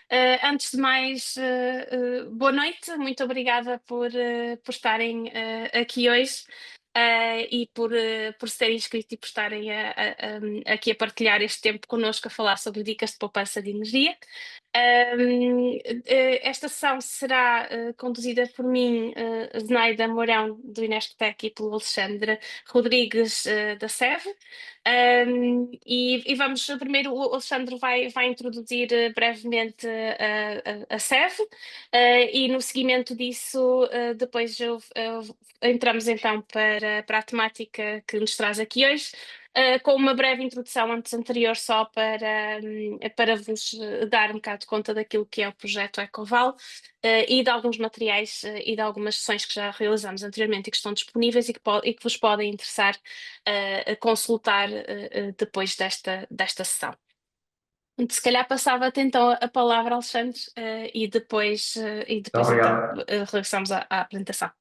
Antes de mais, boa noite, muito obrigada por estarem aqui hoje. Por se terem inscrito e por estarem aqui a partilhar este tempo connosco a falar sobre dicas de poupança de energia. Esta sessão será conduzida por mim, Zenaida Mourão, do Inesctec, e pelo Alexandre Rodrigues, da SEV. E vamos, primeiro o Alexandre vai introduzir brevemente a SEV, e no seguimento disso, depois entramos então para a temática que nos traz aqui hoje, com uma breve introdução anterior só para vos dar um bocado de conta daquilo que é o projeto Ecoval, e de alguns materiais e de algumas sessões que já realizamos anteriormente e que estão disponíveis e que vos podem interessar a consultar depois desta sessão. Se calhar passava-te então a palavra, Alexandre, e depois então Obrigado. regressamos à apresentação.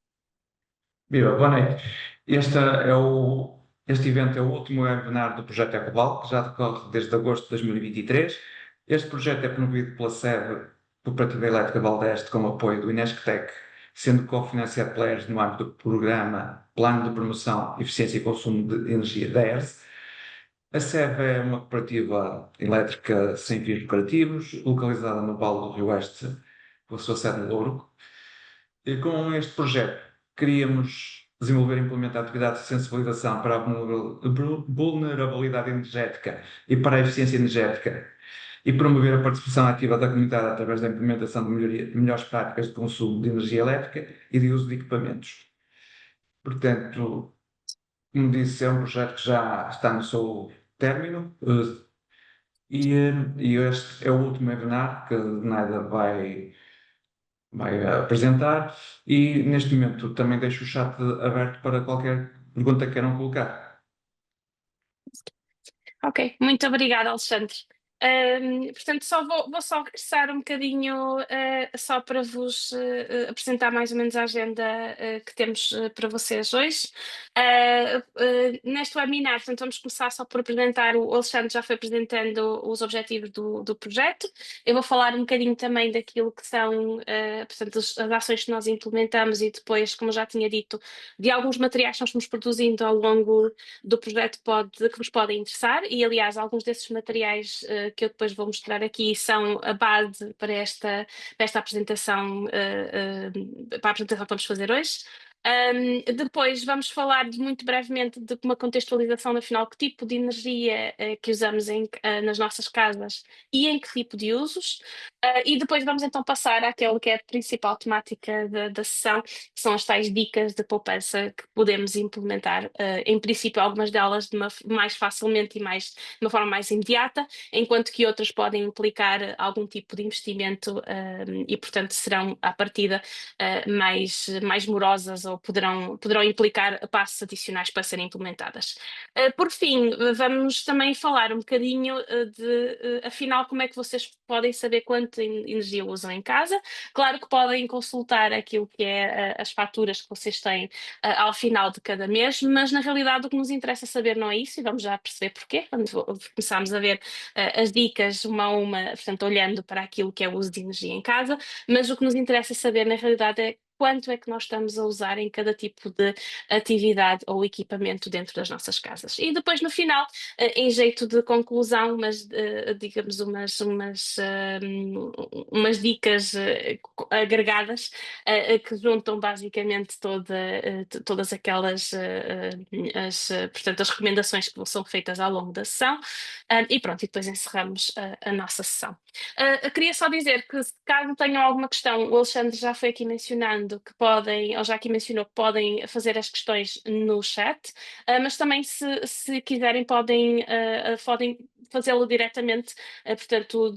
Viva, boa noite. Este evento é o último webinar do projeto Ecoval, que já decorre desde agosto de 2023. Este projeto é promovido pela SEB, Cooperativa Elétrica Valdeste, com o apoio do Inesctec, sendo cofinanciado pela ERS no âmbito do programa Plano de Promoção, Eficiência e Consumo de Energia da ERS. A SEB é uma cooperativa elétrica sem fins lucrativos, localizada no Vale do Rio Oeste, com a sua sede em Louro. E com este projeto, queríamos desenvolver e implementar atividades de sensibilização para a vulnerabilidade energética e para a eficiência energética e promover a participação ativa da comunidade através da implementação de melhores práticas de consumo de energia elétrica e de uso de equipamentos. Portanto, como disse, é um projeto que já está no seu término, e este é o último webinar que a Naida vai apresentar, e neste momento também deixo o chat aberto para qualquer pergunta que queiram colocar. Ok, muito obrigada, Alexandre. Portanto, vou só regressar um bocadinho, só para vos apresentar mais ou menos a agenda que temos para vocês hoje. Neste webinar, portanto, vamos começar só por apresentar. O Alexandre já foi apresentando os objetivos do projeto. Eu vou falar um bocadinho também daquilo que são, portanto, as ações que nós implementamos e depois, como eu já tinha dito, de alguns materiais que nós fomos produzindo ao longo do projeto que vos podem interessar. E, aliás, alguns desses materiais que eu depois vou mostrar aqui são a base para esta apresentação, para a apresentação que vamos fazer hoje. Depois vamos falar muito brevemente de uma contextualização, afinal, que tipo de energia que usamos nas nossas casas e em que tipo de usos. E depois vamos então passar àquela que é a principal temática da sessão, que são as tais dicas de poupança que podemos implementar, em princípio, algumas delas mais facilmente e de uma forma mais imediata, enquanto que outras podem implicar algum tipo de investimento, e, portanto, serão, à partida, mais morosas ou poderão implicar passos adicionais para serem implementadas. Por fim, vamos também falar um bocadinho afinal, como é que vocês podem saber quanta energia usam em casa. Claro que podem consultar aquilo que é as faturas que vocês têm ao final de cada mês, mas na realidade o que nos interessa saber não é isso, e vamos já perceber porquê, quando começarmos a ver as dicas uma a uma, portanto, olhando para aquilo que é o uso de energia em casa. Mas o que nos interessa saber na realidade é quanto é que nós estamos a usar em cada tipo de atividade ou equipamento dentro das nossas casas. E depois, no final, em jeito de conclusão, mas digamos umas dicas agregadas, que juntam basicamente todas aquelas portanto, as recomendações que são feitas ao longo da sessão. E pronto, e depois encerramos a nossa sessão. Queria só dizer que, caso tenham alguma questão, o Alexandre já foi aqui mencionando que podem, ou já aqui mencionou que podem fazer as questões no chat, mas também, se quiserem, podem fazê-lo diretamente, portanto,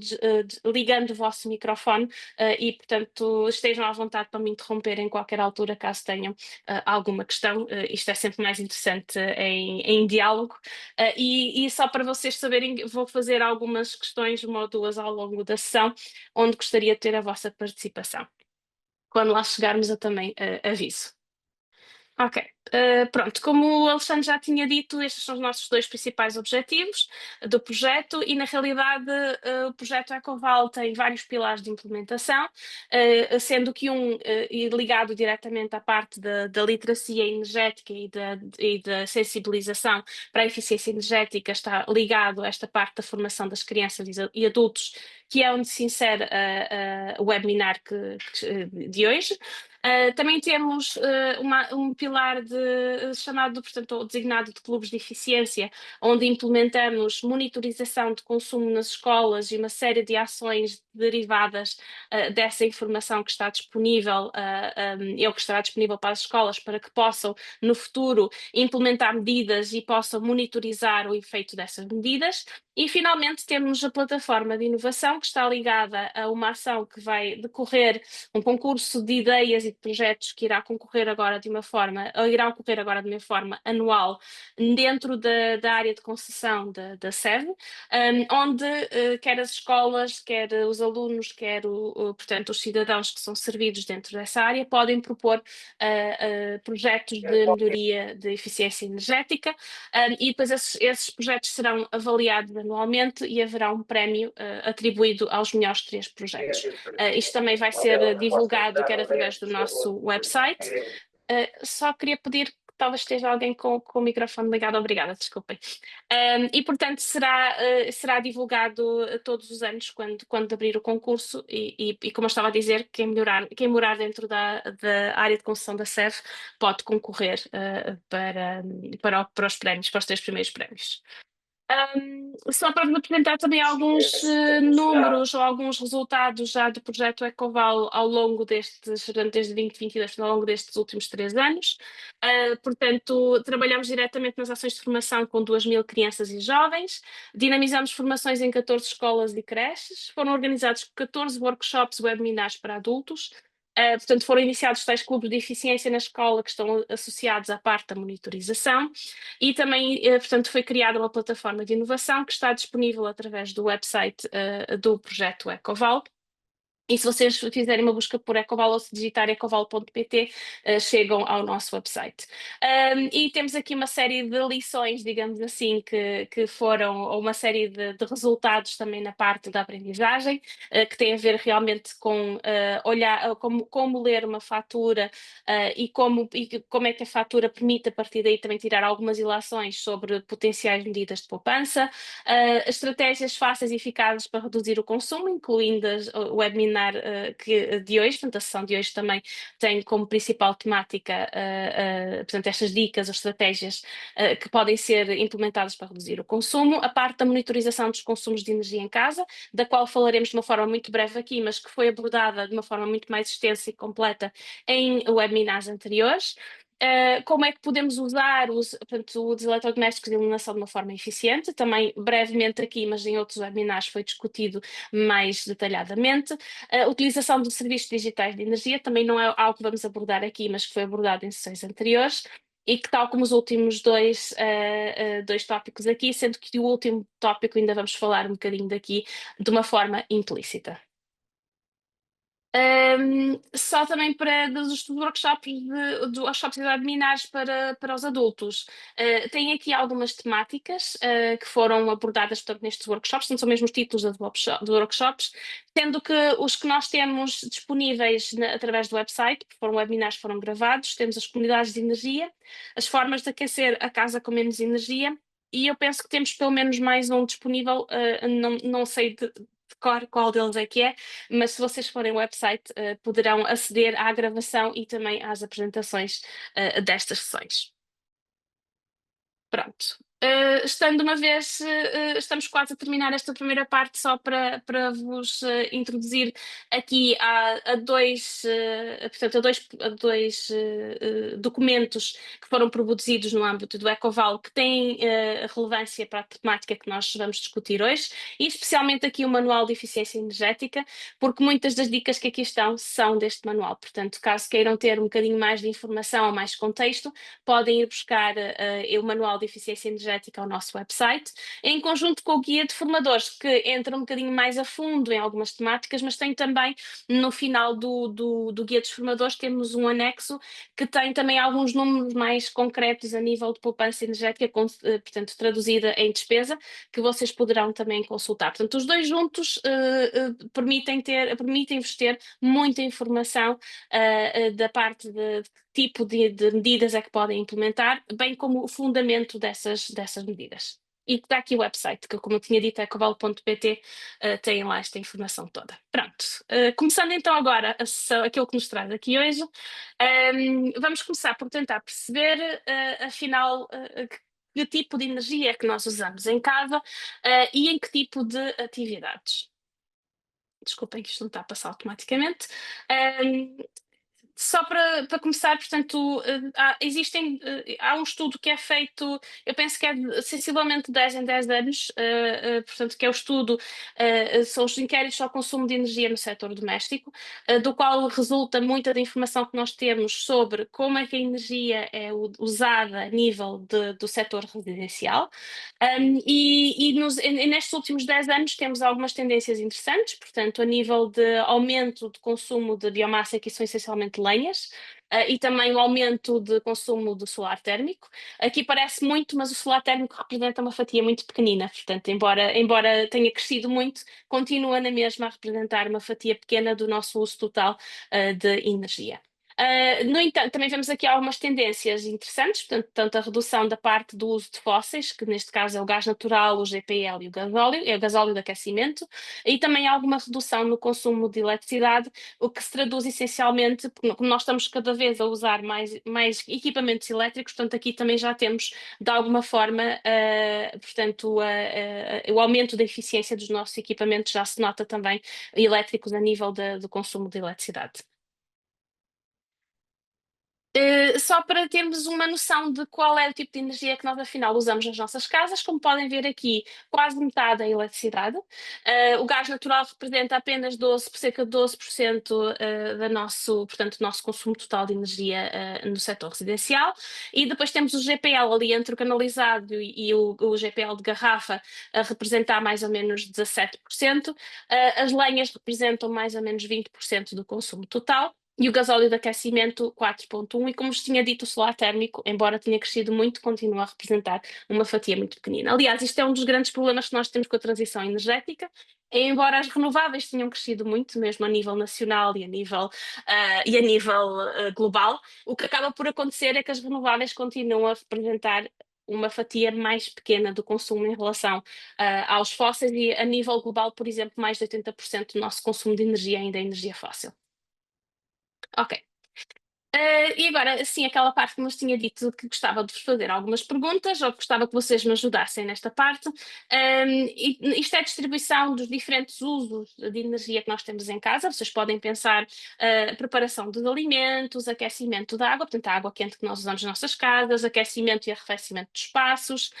ligando o vosso microfone, e, portanto, estejam à vontade para me interromper em qualquer altura, caso tenham alguma questão. Isto é sempre mais interessante em diálogo. E só para vocês saberem, vou fazer algumas questões, uma ou duas, ao longo da sessão, onde gostaria de ter a vossa participação. Quando lá chegarmos, eu também aviso. Ok. Pronto, como o Alexandre já tinha dito, estes são os nossos dois principais objetivos do projeto e, na realidade, o projeto Ecoval tem vários pilares de implementação, sendo que e ligado diretamente à parte da literacia energética e da sensibilização para a eficiência energética está ligado a esta parte da formação das crianças e adultos, que é onde se insere o webinar de hoje. Também temos um pilar chamado, portanto, designado de clubes de eficiência, onde implementamos monitorização de consumo nas escolas e uma série de ações derivadas dessa informação que está disponível, ou que estará disponível para as escolas, para que possam, no futuro, implementar medidas e possam monitorizar o efeito dessas medidas. E, finalmente, temos a plataforma de inovação, que está ligada a uma ação que vai decorrer, um concurso de ideias e de projetos que irá irá ocorrer agora de uma forma anual dentro da área de concessão da SEV, onde quer as escolas, quer os alunos, quer portanto, os cidadãos que são servidos dentro dessa área podem propor projetos de melhoria de eficiência energética, e depois esses projetos serão avaliados anualmente e haverá um prémio atribuído aos melhores 3 projetos. Isto também vai ser divulgado, quer através do nosso website. Só queria pedir que talvez esteja alguém com o microfone ligado. Obrigada, desculpem. E, portanto, será divulgado todos os anos quando abrir o concurso e, como eu estava a dizer, quem morar dentro da área de concessão da SEV pode concorrer para os prémios, para os 3 primeiros prémios. Só para vos apresentar também alguns números ou alguns resultados já do projeto Ecoval ao longo desde 2022, ao longo destes últimos 3 anos. Portanto, trabalhamos diretamente nas ações de formação com 2.000 crianças e jovens, dinamizamos formações em 14 escolas e creches, foram organizados 14 workshops, webinars para adultos. Portanto, foram iniciados tais clubes de eficiência na escola que estão associados à parte da monitorização. E também, portanto, foi criada uma plataforma de inovação que está disponível através do website do projeto Ecoval. E se vocês fizerem uma busca por Ecoval ou se digitar ecoval.pt, chegam ao nosso website. E temos aqui uma série de lições, digamos assim, que foram, ou uma série de resultados também na parte da aprendizagem, que tem a ver realmente com olhar como ler uma fatura e como é que a fatura permite, a partir daí, também tirar algumas ilações sobre potenciais medidas de poupança, estratégias fáceis e eficazes para reduzir o consumo, incluindo o webinar de hoje. Portanto, a sessão de hoje também tem como principal temática portanto, estas dicas ou estratégias que podem ser implementadas para reduzir o consumo, a parte da monitorização dos consumos de energia em casa, da qual falaremos de uma forma muito breve aqui, mas que foi abordada de uma forma muito mais extensa e completa em webinars anteriores. Como é que podemos usar portanto, os eletrodomésticos de iluminação de uma forma eficiente? Também brevemente aqui, mas em outros webinars foi discutido mais detalhadamente. A utilização de serviços digitais de energia também não é algo que vamos abordar aqui, mas que foi abordado em sessões anteriores. E que, tal como os últimos dois tópicos aqui, sendo que o último tópico ainda vamos falar um bocadinho daqui de uma forma implícita. Só também dos workshops e webinars para os adultos. Tem aqui algumas temáticas que foram abordadas, portanto, nestes workshops, não são mesmo os títulos de workshops, sendo que os que nós temos disponíveis através do website, porque foram webinars que foram gravados, temos as comunidades de energia, as formas de aquecer a casa com menos energia, e eu penso que temos pelo menos mais um disponível, não sei de cor qual deles é que é, mas se vocês forem ao website, poderão aceder à gravação e também às apresentações destas sessões. Pronto. Estando uma vez, estamos quase a terminar esta primeira parte, só para vos introduzir aqui a dois documentos que foram produzidos no âmbito do Ecoval, que têm relevância para a temática que nós vamos discutir hoje, e especialmente aqui o Manual de Eficiência Energética, porque muitas das dicas que aqui estão são deste manual. Portanto, caso queiram ter um bocadinho mais de informação ou mais contexto, podem ir buscar o Manual de Eficiência Energética energética ao nosso website, em conjunto com o guia de formadores, que entra um bocadinho mais a fundo em algumas temáticas, mas tem também, no final do guia dos formadores, temos um anexo que tem também alguns números mais concretos a nível de poupança energética, portanto, traduzida em despesa, que vocês poderão também consultar. Portanto, os dois juntos permitem-vos ter muita informação da parte de tipo de medidas é que podem implementar, bem como o fundamento dessas medidas. E está aqui o website, que como eu tinha dito, é covalo.pt, tem lá esta informação toda. Pronto, começando então agora aquilo que nos traz aqui hoje, vamos começar por tentar perceber, afinal, que tipo de energia é que nós usamos em casa, e em que tipo de atividades. Desculpem que isto não está a passar automaticamente. Só para começar, portanto, há um estudo que é feito, eu penso que é sensivelmente 10 em 10 anos, portanto, que é o estudo, são os inquéritos ao consumo de energia no setor doméstico, do qual resulta muita da informação que nós temos sobre como é que a energia é usada a nível do setor residencial. E nestes últimos 10 anos temos algumas tendências interessantes, portanto, a nível de aumento de consumo de biomassa, que são essencialmente lenhas, e também o aumento de consumo do solar térmico. Aqui parece muito, mas o solar térmico representa uma fatia muito pequenina, portanto, embora tenha crescido muito, continua na mesma a representar uma fatia pequena do nosso uso total de energia. No entanto, também vemos aqui algumas tendências interessantes, portanto, tanto a redução da parte do uso de fósseis, que neste caso é o gás natural, o GPL e o gasóleo, é o gasóleo de aquecimento, e também alguma redução no consumo de eletricidade, o que se traduz essencialmente, porque como nós estamos cada vez a usar mais equipamentos elétricos, portanto, aqui também já temos, de alguma forma, portanto, o aumento da eficiência dos nossos equipamentos já se nota também elétricos a nível do consumo de eletricidade. Só para termos uma noção de qual é o tipo de energia que nós afinal usamos nas nossas casas, como podem ver aqui, quase metade é eletricidade. O gás natural representa apenas cerca de 12% portanto, do nosso consumo total de energia no setor residencial. E depois temos o GPL ali entre o canalizado e o GPL de garrafa a representar mais ou menos 17%. As lenhas representam mais ou menos 20% do consumo total. E o gasóleo de aquecimento 4,1, e como vos tinha dito, o solar térmico, embora tenha crescido muito, continua a representar uma fatia muito pequenina. Aliás, isto é um dos grandes problemas que nós temos com a transição energética, embora as renováveis tenham crescido muito, mesmo a nível nacional e a nível global, o que acaba por acontecer é que as renováveis continuam a representar uma fatia mais pequena do consumo em relação aos fósseis, e a nível global, por exemplo, mais de 80% do nosso consumo de energia ainda é energia fóssil. Ok. E agora, sim, aquela parte que nos tinha dito que gostava de vos fazer algumas perguntas, ou que gostava que vocês me ajudassem nesta parte. Isto é a distribuição dos diferentes usos de energia que nós temos em casa. Vocês podem pensar preparação dos alimentos, aquecimento da água, portanto, a água quente que nós usamos nas nossas casas, aquecimento e arrefecimento de espaços.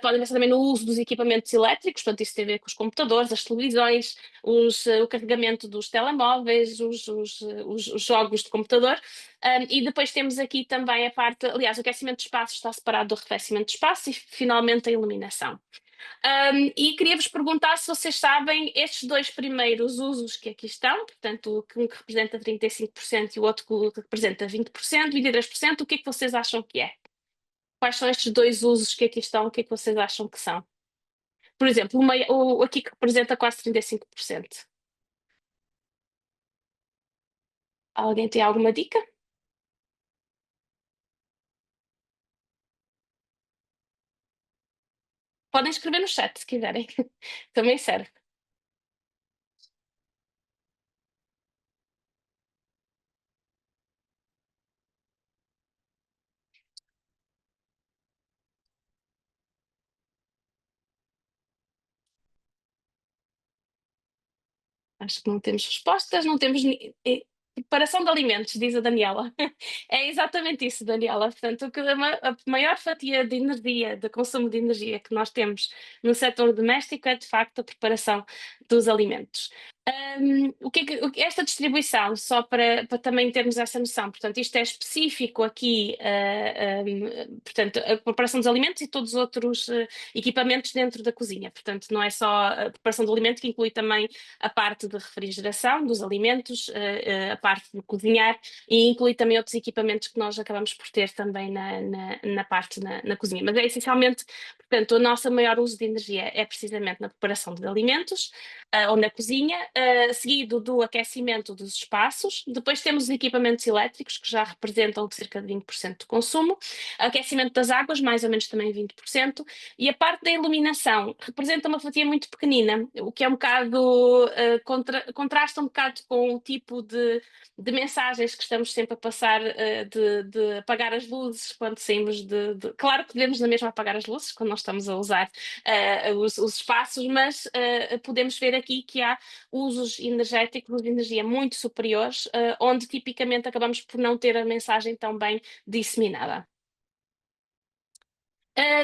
Podem pensar também no uso dos equipamentos elétricos, portanto, isso tem a ver com os computadores, as televisões, o carregamento dos telemóveis, os jogos de computador. E depois temos aqui também a parte, aliás, o aquecimento de espaço está separado do arrefecimento de espaço, e finalmente a iluminação. E queria-vos perguntar se vocês sabem estes dois primeiros usos que aqui estão, portanto, um que representa 35% e o outro que representa 20%, 23%, o que é que vocês acham que é? Quais são estes dois usos que aqui estão? O que é que vocês acham que são? Por exemplo, aqui que representa quase 35%. Alguém tem alguma dica? Podem escrever no chat se quiserem. Também serve. Acho que não temos respostas, não temos preparação de alimentos, diz a Daniela. É exatamente isso, Daniela. Portanto, a maior fatia de energia, de consumo de energia que nós temos no setor doméstico é, de facto, a preparação dos alimentos. Esta distribuição, só para também termos essa noção, portanto, isto é específico aqui, portanto, a preparação dos alimentos e todos os outros equipamentos dentro da cozinha. Portanto, não é só a preparação do alimento, que inclui também a parte de refrigeração dos alimentos, a parte de cozinhar, e inclui também outros equipamentos que nós acabamos por ter também na parte na cozinha. Mas é essencialmente, portanto, o nosso maior uso de energia é precisamente na preparação de alimentos, ou na cozinha, seguido do aquecimento dos espaços. Depois temos os equipamentos elétricos, que já representam cerca de 20% do consumo, aquecimento das águas, mais ou menos também 20%, e a parte da iluminação representa uma fatia muito pequenina, o que é um bocado, contrasta um bocado com o tipo de mensagens que estamos sempre a passar, de apagar as luzes quando saímos Claro que devemos na mesma apagar as luzes quando nós estamos a usar os espaços, mas podemos ver aqui que há usos energéticos de energia muito superiores, onde tipicamente acabamos por não ter a mensagem tão bem disseminada.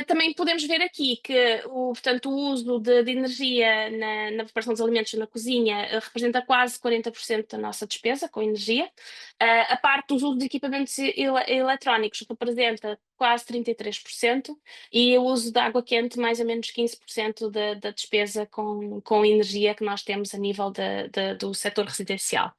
Também podemos ver aqui que portanto, o uso de energia na preparação dos alimentos na cozinha representa quase 40% da nossa despesa com energia. A parte dos usos de equipamentos eletrónicos representa quase 33%, e o uso de água quente mais ou menos 15% da despesa com energia que nós temos a nível do setor residencial.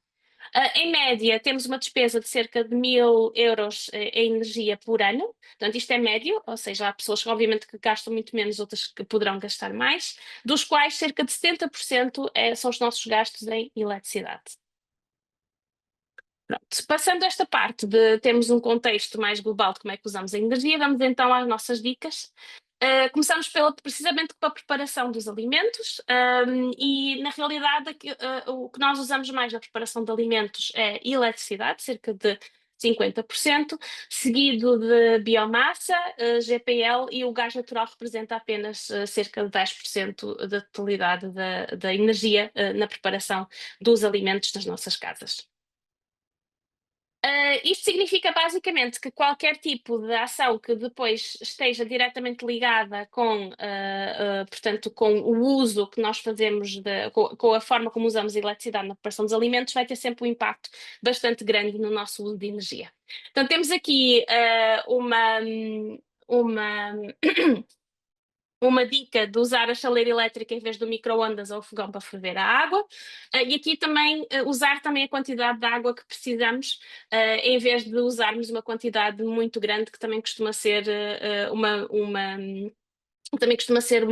Em média, temos uma despesa de cerca de 1.000 euros em energia por ano. Portanto, isto é médio, ou seja, há pessoas que obviamente que gastam muito menos, outras que poderão gastar mais, dos quais cerca de 70% são os nossos gastos em eletricidade. Pronto. Passando esta parte de termos um contexto mais global de como é que usamos a energia, vamos então às nossas dicas. Começamos precisamente pela preparação dos alimentos, e na realidade o que nós usamos mais na preparação de alimentos é eletricidade, cerca de 50%, seguido de biomassa, GPL, e o gás natural representa apenas cerca de 10% da totalidade da energia na preparação dos alimentos das nossas casas. Isto significa basicamente que qualquer tipo de ação que depois esteja diretamente ligada portanto, com o uso que nós fazemos, com a forma como usamos a eletricidade na preparação dos alimentos, vai ter sempre um impacto bastante grande no nosso uso de energia. Então, temos aqui uma uma dica de usar a chaleira elétrica em vez do micro-ondas ou fogão para ferver a água, e aqui também usar também a quantidade de água que precisamos, em vez de usarmos uma quantidade muito grande, que também costuma ser também costuma ser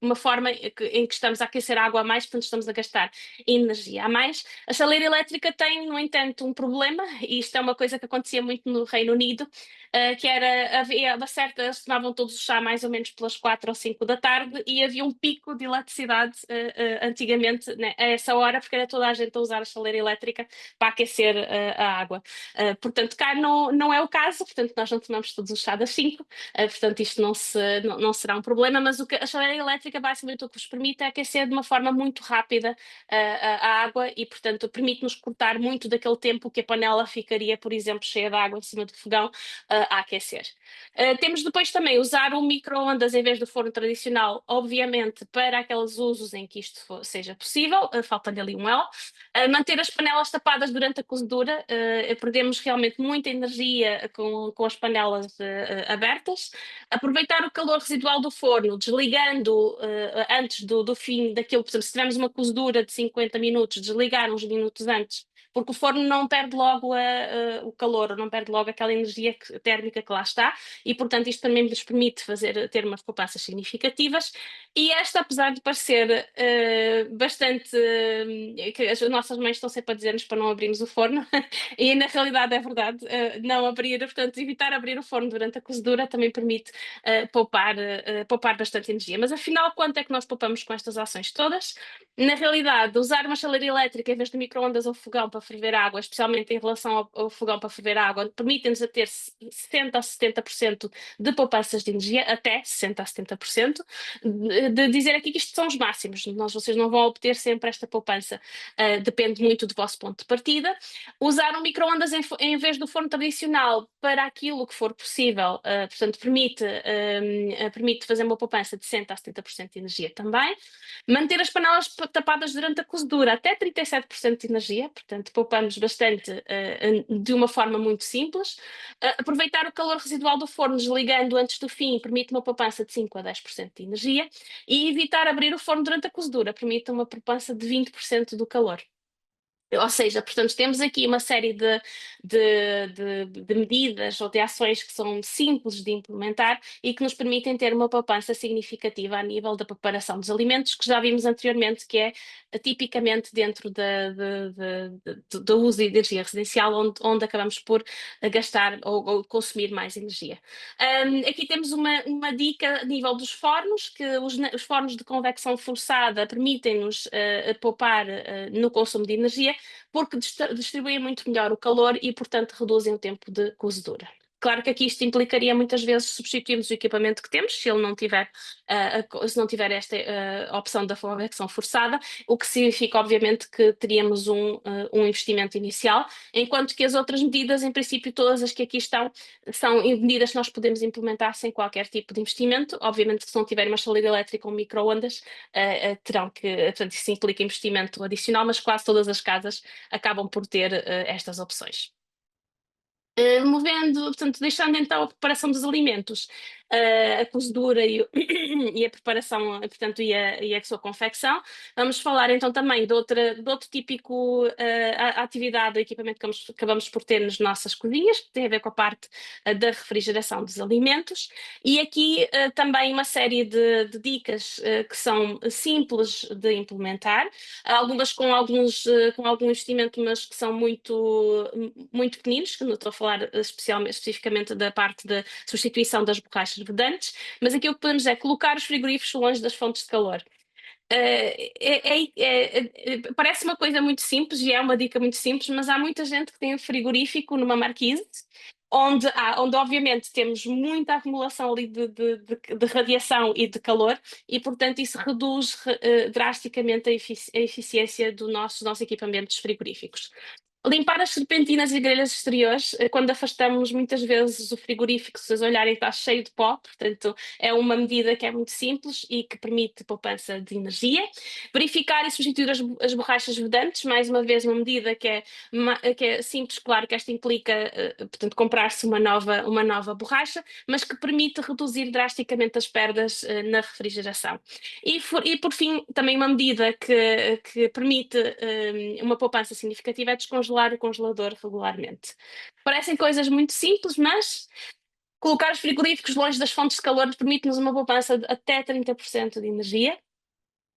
uma forma em que estamos a aquecer a água a mais, portanto estamos a gastar energia a mais. A chaleira elétrica tem, no entanto, um problema, e isto é uma coisa que acontecia muito no Reino Unido, que era, eles tomavam todos o chá mais ou menos pelas 4 ou 5 da tarde, e havia um pico de eletricidade antigamente, né, a essa hora, porque era toda a gente a usar a chaleira elétrica para aquecer a água. Portanto, cá não é o caso, portanto nós não tomamos todos o chá das 5, portanto isto não será um problema, mas a chaleira elétrica basicamente o que vos permite é aquecer de uma forma muito rápida a água, e portanto permite-nos cortar muito daquele tempo que a panela ficaria, por exemplo, cheia de água em cima do fogão a aquecer. Temos depois também usar o micro-ondas em vez do forno tradicional, obviamente para aqueles usos em que isto seja possível, falta-lhe ali um L. Manter as panelas tapadas durante a cozedura, perdemos realmente muita energia com as panelas abertas. Aproveitar o calor residual do forno, desligando antes do fim daquilo. Por exemplo, se tivermos uma cozedura de 50 minutos, desligar uns minutos antes, porque o forno não perde logo o calor, não perde logo aquela energia térmica que lá está, e portanto isto também nos permite ter umas poupanças significativas. E esta, apesar de parecer bastante, que as nossas mães estão sempre a dizer-nos para não abrirmos o forno, e na realidade é verdade, não abrir, portanto evitar abrir o forno durante a cozedura também permite poupar bastante energia. Mas afinal, quanto é que nós poupamos com estas ações todas? Na realidade, usar uma chaleira elétrica em vez de micro-ondas ou fogão para ferver água, especialmente em relação ao fogão para ferver água, permite-nos a ter 60% a 70% de poupanças de energia, até 60% a 70%, de dizer aqui que isto são os máximos. Vocês não vão obter sempre esta poupança, depende muito do vosso ponto de partida. Usar um micro-ondas em vez do forno tradicional para aquilo que for possível, portanto, permite fazer uma poupança de 60% a 70% de energia também. Manter as panelas tapadas durante a cozedura até 37% de energia, portanto, poupamos bastante de uma forma muito simples. Aproveitar o calor residual do forno desligando antes do fim permite uma poupança de 5% a 10% de energia. E evitar abrir o forno durante a cozedura permite uma poupança de 20% do calor. Ou seja, portanto, temos aqui uma série de medidas ou de ações que são simples de implementar e que nos permitem ter uma poupança significativa a nível da preparação dos alimentos, que já vimos anteriormente, que é tipicamente dentro do uso de energia residencial, onde acabamos por gastar ou consumir mais energia. Aqui temos uma dica a nível dos fornos, que os fornos de convecção forçada permitem-nos poupar no consumo de energia, porque distribuem muito melhor o calor e, portanto, reduzem o tempo de cozedura. Claro que aqui isto implicaria muitas vezes substituirmos o equipamento que temos, se ele não tiver, se não tiver esta opção da convecção forçada, o que significa, obviamente, que teríamos um investimento inicial, enquanto que as outras medidas, em princípio, todas as que aqui estão, são medidas que nós podemos implementar sem qualquer tipo de investimento. Obviamente, se não tiver uma chaleira elétrica ou micro-ondas, terão que, portanto, isso implica investimento adicional, mas quase todas as casas acabam por ter estas opções. Movendo, portanto, deixando então a preparação dos alimentos, a cozedura e a preparação, portanto, e a sua confecção, vamos falar então também de outro típico atividade, equipamento que acabamos por ter nas nossas cozinhas, que tem a ver com a parte da refrigeração dos alimentos, e aqui também uma série de dicas que são simples de implementar, algumas com algum investimento, mas que são muito pequeninos, que não estou a falar especificamente da parte da substituição das borrachas vedantes, mas aqui o que podemos é colocar os frigoríficos longe das fontes de calor. Parece uma coisa muito simples e é uma dica muito simples, mas há muita gente que tem um frigorífico numa marquise, onde obviamente temos muita acumulação ali de radiação e de calor, e portanto isso reduz drasticamente a eficiência dos nossos equipamentos frigoríficos. Limpar as serpentinas e grelhas exteriores, quando afastamos muitas vezes o frigorífico, se vocês olharem está cheio de pó, portanto é uma medida que é muito simples e que permite poupança de energia. Verificar e substituir as borrachas vedantes, mais uma vez uma medida que é simples, claro que esta implica, portanto, comprar-se uma nova borracha, mas que permite reduzir drasticamente as perdas na refrigeração. E por fim, também uma medida que permite uma poupança significativa é descongelar o congelador regularmente. Parecem coisas muito simples, mas colocar os frigoríficos longe das fontes de calor permite-nos uma poupança de até 30% de energia.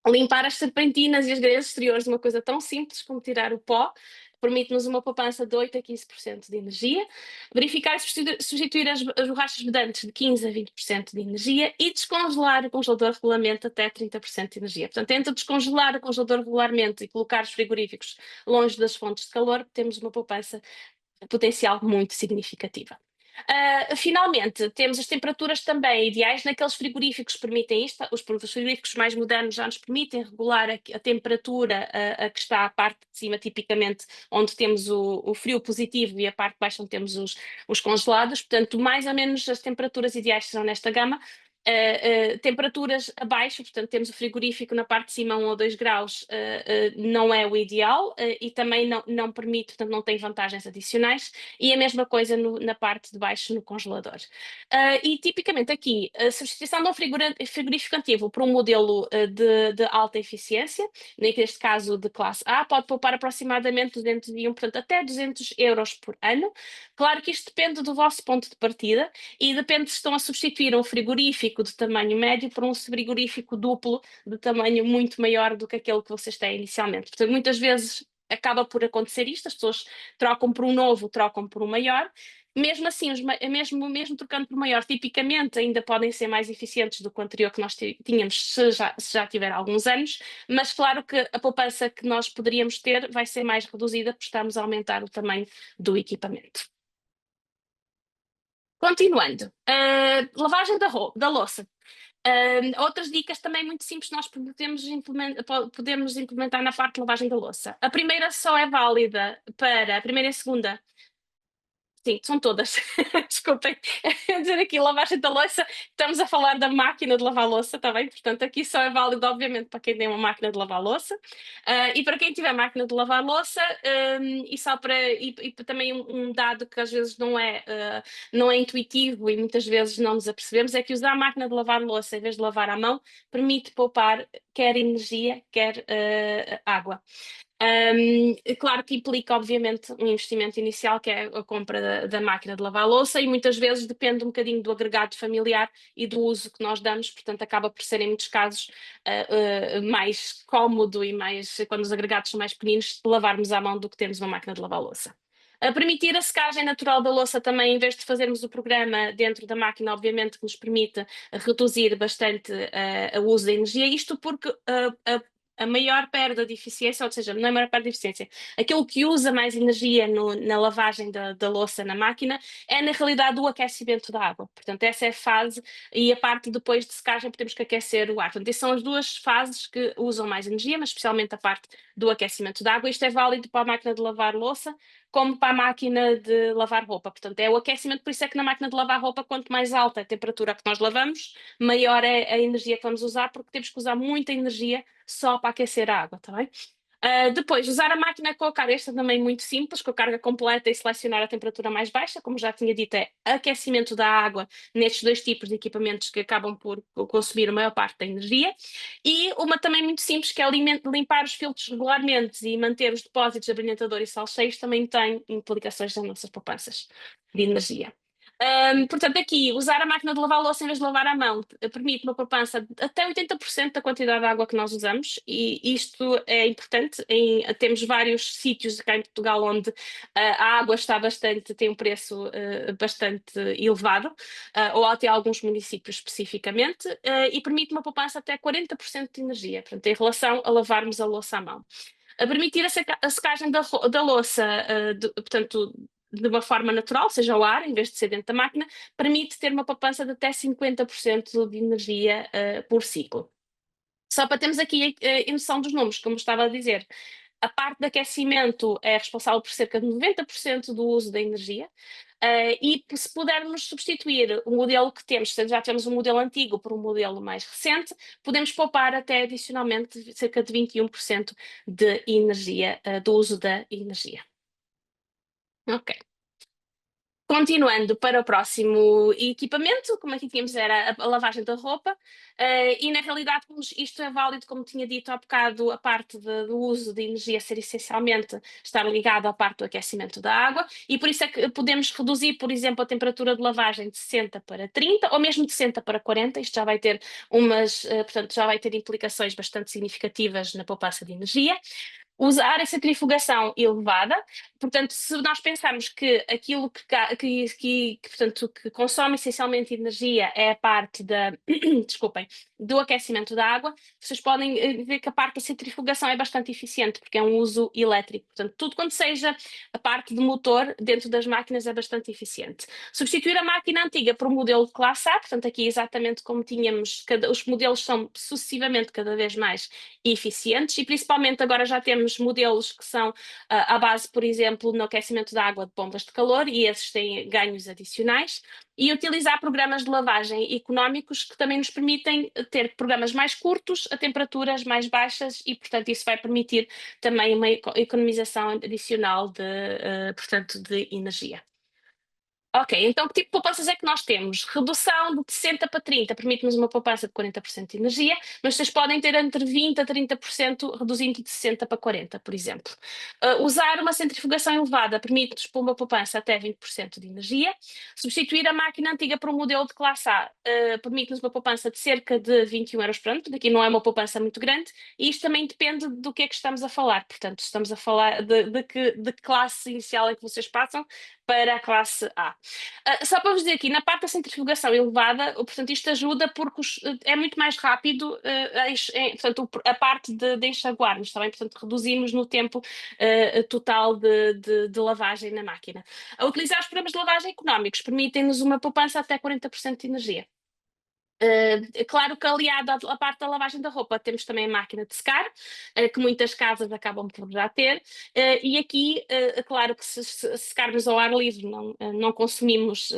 Limpar as serpentinas e as grelhas exteriores, uma coisa tão simples como tirar o pó, permite-nos uma poupança de 8% a 15% de energia. Verificar e substituir as borrachas vedantes de 15% a 20% de energia e descongelar o congelador regularmente até 30% de energia. Portanto, entre descongelar o congelador regularmente e colocar os frigoríficos longe das fontes de calor, temos uma poupança potencial muito significativa. Finalmente, temos as temperaturas também ideais naqueles frigoríficos que permitem isto. Os frigoríficos mais modernos já nos permitem regular a temperatura a que está a parte de cima, tipicamente, onde temos o frio positivo, e a parte de baixo onde temos os congelados. Portanto, mais ou menos as temperaturas ideais serão nesta gama. Temperaturas abaixo, portanto temos o frigorífico na parte de cima 1 ou 2 graus, não é o ideal, e também não permite, portanto não tem vantagens adicionais, e a mesma coisa na parte de baixo no congelador. E tipicamente aqui, a substituição de um frigorífico antigo por um modelo de alta eficiência, neste caso de classe A, pode poupar aproximadamente 201, portanto até 200 euros por ano. Claro que isto depende do vosso ponto de partida e depende se estão a substituir um frigorífico de tamanho médio por um frigorífico duplo de tamanho muito maior do que aquele que vocês têm inicialmente. Portanto, muitas vezes acaba por acontecer isto, as pessoas trocam por um novo, trocam por um maior. Mesmo assim, mesmo trocando por maior, tipicamente ainda podem ser mais eficientes do que o anterior que nós tínhamos, se já tiver alguns anos, mas claro que a poupança que nós poderíamos ter vai ser mais reduzida, porque estamos a aumentar o tamanho do equipamento. Continuando, lavagem da louça. Outras dicas também muito simples nós podemos implementar na parte de lavagem da louça. A primeira só é válida para a primeira e a segunda. Sim, são todas. Desculpem dizer aqui lavagem da louça. Estamos a falar da máquina de lavar louça, está bem? Portanto, aqui só é válido, obviamente, para quem tem uma máquina de lavar louça. E para quem tiver máquina de lavar louça, e só para e também um dado que às vezes não é intuitivo e muitas vezes não nos apercebemos, é que usar a máquina de lavar louça em vez de lavar à mão permite poupar quer energia, quer água. Claro que implica, obviamente, um investimento inicial, que é a compra da máquina de lavar louça, e muitas vezes depende um bocadinho do agregado familiar e do uso que nós damos, portanto, acaba por ser, em muitos casos, mais cómodo e mais, quando os agregados são mais pequeninos, lavarmos à mão do que termos uma máquina de lavar louça. A permitir a secagem natural da louça também, em vez de fazermos o programa dentro da máquina, obviamente que nos permite reduzir bastante o uso da energia, isto porque a maior perda de eficiência, ou seja, não é a maior perda de eficiência, aquilo que usa mais energia na lavagem da louça na máquina é, na realidade, o aquecimento da água. Portanto, essa é a fase, e a parte depois de secagem temos que aquecer o ar. Portanto, essas são as duas fases que usam mais energia, mas especialmente a parte do aquecimento da água. Isto é válido para a máquina de lavar louça, como para a máquina de lavar roupa. Portanto, é o aquecimento, por isso é que na máquina de lavar roupa, quanto mais alta a temperatura que nós lavamos, maior é a energia que vamos usar, porque temos que usar muita energia só para aquecer a água, tá bem? Depois, usar a máquina com a carga, esta também é muito simples, com a carga completa e selecionar a temperatura mais baixa, como já tinha dito, é aquecimento da água nestes dois tipos de equipamentos que acabam por consumir a maior parte da energia. E uma também muito simples, que é limpar os filtros regularmente e manter os depósitos de abrilhantador e sal cheios, também tem implicações nas nossas poupanças de energia. Portanto, aqui, usar a máquina de lavar louça em vez de lavar à mão permite uma poupança de até 80% da quantidade de água que nós usamos, e isto é importante. Temos vários sítios cá em Portugal onde a água tem um preço bastante elevado, ou até alguns municípios especificamente, e permite uma poupança até 40% de energia, portanto, em relação a lavarmos a louça à mão. A permitir a secagem da louça, portanto, de uma forma natural, seja ao ar, em vez de ser dentro da máquina, permite ter uma poupança de até 50% de energia por ciclo. Só para termos aqui a noção dos números, como estava a dizer, a parte de aquecimento é responsável por cerca de 90% do uso da energia. E se pudermos substituir o modelo que temos, se já temos um modelo antigo por um modelo mais recente, podemos poupar até adicionalmente cerca de 21% de energia, do uso da energia. Ok. Continuando para o próximo equipamento, como aqui tínhamos era a lavagem da roupa, e na realidade isto é válido, como tinha dito há bocado, a parte do uso de energia ser essencialmente estar ligado à parte do aquecimento da água, e por isso é que podemos reduzir, por exemplo, a temperatura de lavagem de 60 para 30, ou mesmo de 60 para 40, isto já vai ter portanto, já vai ter implicações bastante significativas na poupança de energia. Usar a centrifugação elevada, portanto, se nós pensarmos que aquilo portanto, que consome essencialmente energia é a parte desculpem, do aquecimento da água, vocês podem ver que a parte da centrifugação é bastante eficiente, porque é um uso elétrico. Portanto, tudo quanto seja a parte do motor dentro das máquinas é bastante eficiente. Substituir a máquina antiga por um modelo de classe A, portanto, aqui exatamente como tínhamos, os modelos são sucessivamente cada vez mais eficientes, e principalmente agora já temos modelos que são à base, por exemplo, no aquecimento da água de bombas de calor, e esses têm ganhos adicionais, e utilizar programas de lavagem económicos que também nos permitem ter programas mais curtos a temperaturas mais baixas, e portanto isso vai permitir também uma economização adicional portanto, de energia. Ok, então que tipo de poupanças é que nós temos? Redução de 60 para 30 permite-nos uma poupança de 40% de energia, mas vocês podem ter entre 20% a 30% reduzindo de 60 para 40%, por exemplo. Usar uma centrifugação elevada permite-nos uma poupança até 20% de energia. Substituir a máquina antiga por um modelo de classe A permite-nos uma poupança de cerca de 21 euros por ano, daqui não é uma poupança muito grande, e isto também depende do que é que estamos a falar. Portanto, estamos a falar de que classe inicial é que vocês passam. para a classe A. Só para vos dizer aqui, na parte da centrifugação elevada, portanto, isto ajuda porque é muito mais rápido, portanto, a parte de enxaguarmos, está bem? Portanto, reduzimos no tempo total de lavagem na máquina. A utilizar os programas de lavagem económicos permitem-nos uma poupança até 40% de energia. Claro que aliado à parte da lavagem da roupa temos também a máquina de secar, que muitas casas acabam por já ter, e aqui, claro que se secarmos ao ar livre não consumimos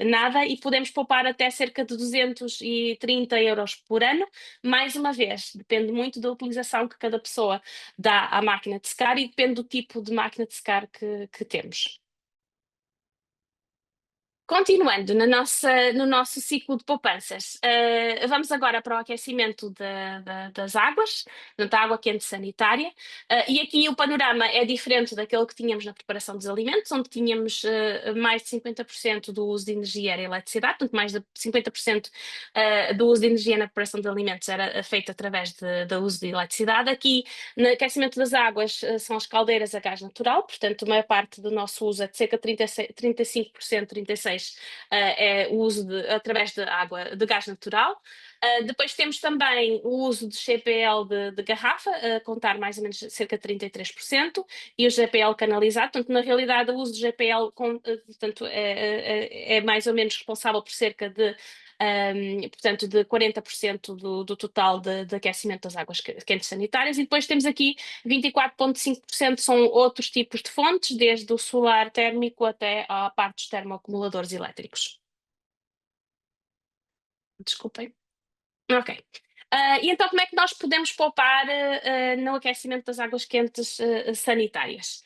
nada e podemos poupar até cerca de 230 euros por ano. Mais uma vez, depende muito da utilização que cada pessoa dá à máquina de secar e depende do tipo de máquina de secar que temos. Continuando no nosso ciclo de poupanças, vamos agora para o aquecimento das águas, da água quente sanitária, e aqui o panorama é diferente daquele que tínhamos na preparação dos alimentos, onde tínhamos mais de 50% do uso de energia era eletricidade, portanto mais de 50% do uso de energia na preparação de alimentos era feito através do uso de eletricidade. Aqui no aquecimento das águas são as caldeiras a gás natural, portanto a maior parte do nosso uso é de cerca de 35%, 36% é o uso através de água, de gás natural. Depois temos também o uso de GPL de garrafa, a contar mais ou menos cerca de 33%, e o GPL canalizado. Portanto, na realidade, o uso de GPL portanto, é mais ou menos responsável por cerca de portanto, de 40% do total de aquecimento das águas quentes sanitárias. E depois temos aqui 24,5% são outros tipos de fontes, desde o solar térmico até à parte dos termoacumuladores elétricos. Desculpem. Ok. E então, como é que nós podemos poupar no aquecimento das águas quentes sanitárias?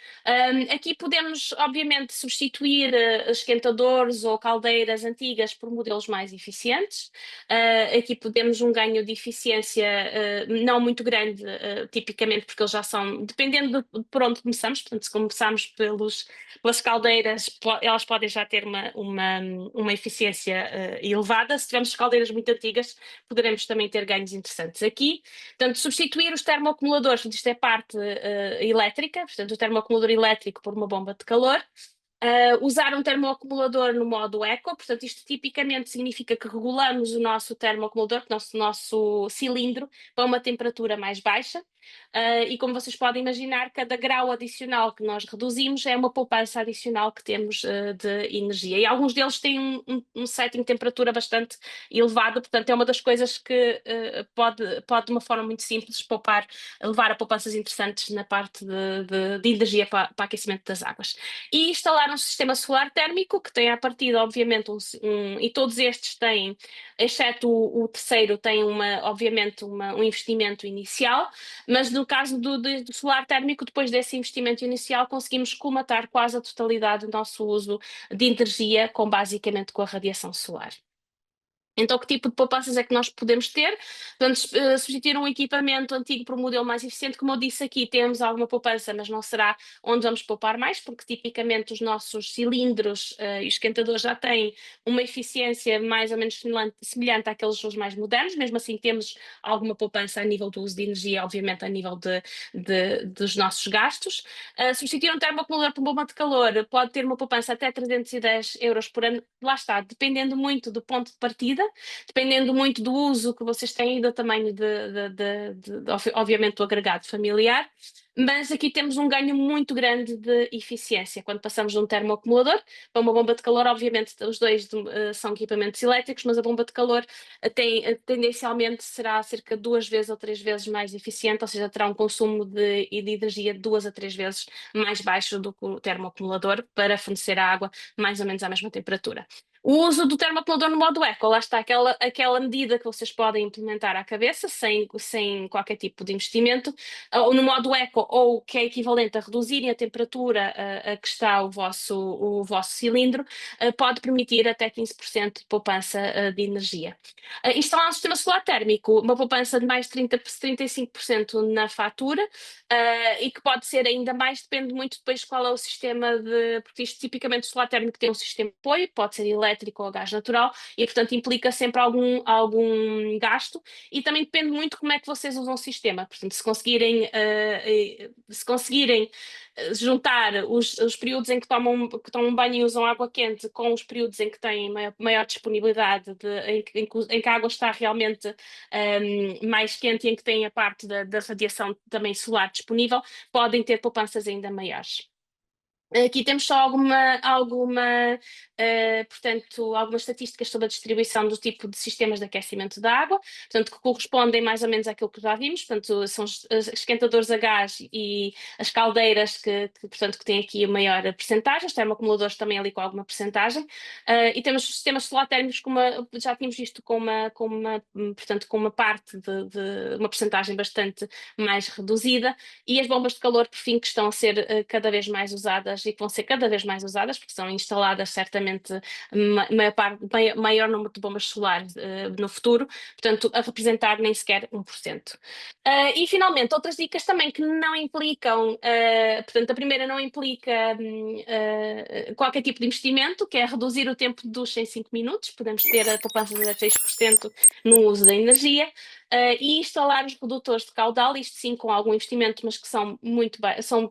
Aqui podemos, obviamente, substituir esquentadores ou caldeiras antigas por modelos mais eficientes. Aqui podemos um ganho de eficiência não muito grande, tipicamente, porque eles já são, dependendo por onde começamos, portanto, se começarmos pelas caldeiras, elas podem já ter uma eficiência elevada. Se tivermos caldeiras muito antigas, poderemos também ter ganhos interessantes aqui. Portanto, substituir os termoacumuladores, isto é parte elétrica, portanto, o termoacumulador elétrico por uma bomba de calor. Usar um termoacumulador no modo eco, portanto, isto tipicamente significa que regulamos o nosso termoacumulador, o nosso cilindro, para uma temperatura mais baixa. E como vocês podem imaginar, cada grau adicional que nós reduzimos é uma poupança adicional que temos de energia. E alguns deles têm um setting de temperatura bastante elevado, portanto, é uma das coisas que pode, de uma forma muito simples, levar a poupanças interessantes na parte de energia para aquecimento das águas. E instalar um sistema solar térmico que tem à partida, obviamente, e todos estes têm, exceto o terceiro, tem obviamente um investimento inicial, mas no caso do solar térmico, depois desse investimento inicial, conseguimos colmatar quase a totalidade do nosso uso de energia basicamente com a radiação solar. Então, que tipo de poupanças é que nós podemos ter? Portanto, substituir um equipamento antigo por um modelo mais eficiente, como eu disse aqui, temos alguma poupança, mas não será onde vamos poupar mais, porque tipicamente os nossos cilindros e esquentadores já têm uma eficiência mais ou menos semelhante àqueles dos mais modernos. Mesmo assim, temos alguma poupança a nível do uso de energia, obviamente a nível dos nossos gastos. Substituir um termoacumulador por bomba de calor pode ter uma poupança até 310 euros por ano. Lá está, dependendo muito do ponto de partida, dependendo muito do uso que vocês têm e do tamanho, obviamente, do agregado familiar. Mas aqui temos um ganho muito grande de eficiência. Quando passamos de um termoacumulador para uma bomba de calor, obviamente os dois são equipamentos elétricos, mas a bomba de calor tendencialmente será cerca de 2 vezes ou 3 vezes mais eficiente, ou seja, terá um consumo de energia 2 a 3 vezes mais baixo do que o termoacumulador para fornecer a água mais ou menos à mesma temperatura. O uso do termoacumulador no modo eco, lá está aquela medida que vocês podem implementar à cabeça, sem qualquer tipo de investimento, ou no modo eco, ou que é equivalente a reduzirem a temperatura a que está o vosso cilindro, pode permitir até 15% de poupança de energia. Instalar um sistema solar térmico, uma poupança de mais de 35% na fatura, e que pode ser ainda mais, depende muito depois qual é o sistema porque isto tipicamente o solar térmico tem um sistema de apoio, pode ser elétrico elétrico ou a gás natural, e portanto implica sempre algum gasto, e também depende muito como é que vocês usam o sistema. Portanto, se conseguirem juntar os períodos em que tomam banho e usam água quente com os períodos em que têm maior disponibilidade, em que a água está realmente mais quente e em que têm a parte da radiação também solar disponível, podem ter poupanças ainda maiores. Aqui temos só portanto, algumas estatísticas sobre a distribuição do tipo de sistemas de aquecimento da água, portanto, que correspondem mais ou menos àquilo que já vimos, portanto, são os esquentadores a gás e as caldeiras portanto, que têm aqui a maior percentagem, os termoacumuladores também ali com alguma percentagem, e temos os sistemas solar térmicos, já tínhamos visto, portanto, com uma parte de uma percentagem bastante mais reduzida, e as bombas de calor, por fim, que estão a ser cada vez mais usadas e que vão ser cada vez mais usadas, porque são instaladas certamente maior número de bombas solares no futuro, portanto, a representar nem sequer 1%. E finalmente, outras dicas também que não implicam, portanto, a primeira não implica qualquer tipo de investimento, que é reduzir o tempo de ducha em 5 minutos, podemos ter a poupança de 6% no uso da energia. E instalar os redutores de caudal, isto sim com algum investimento, mas que são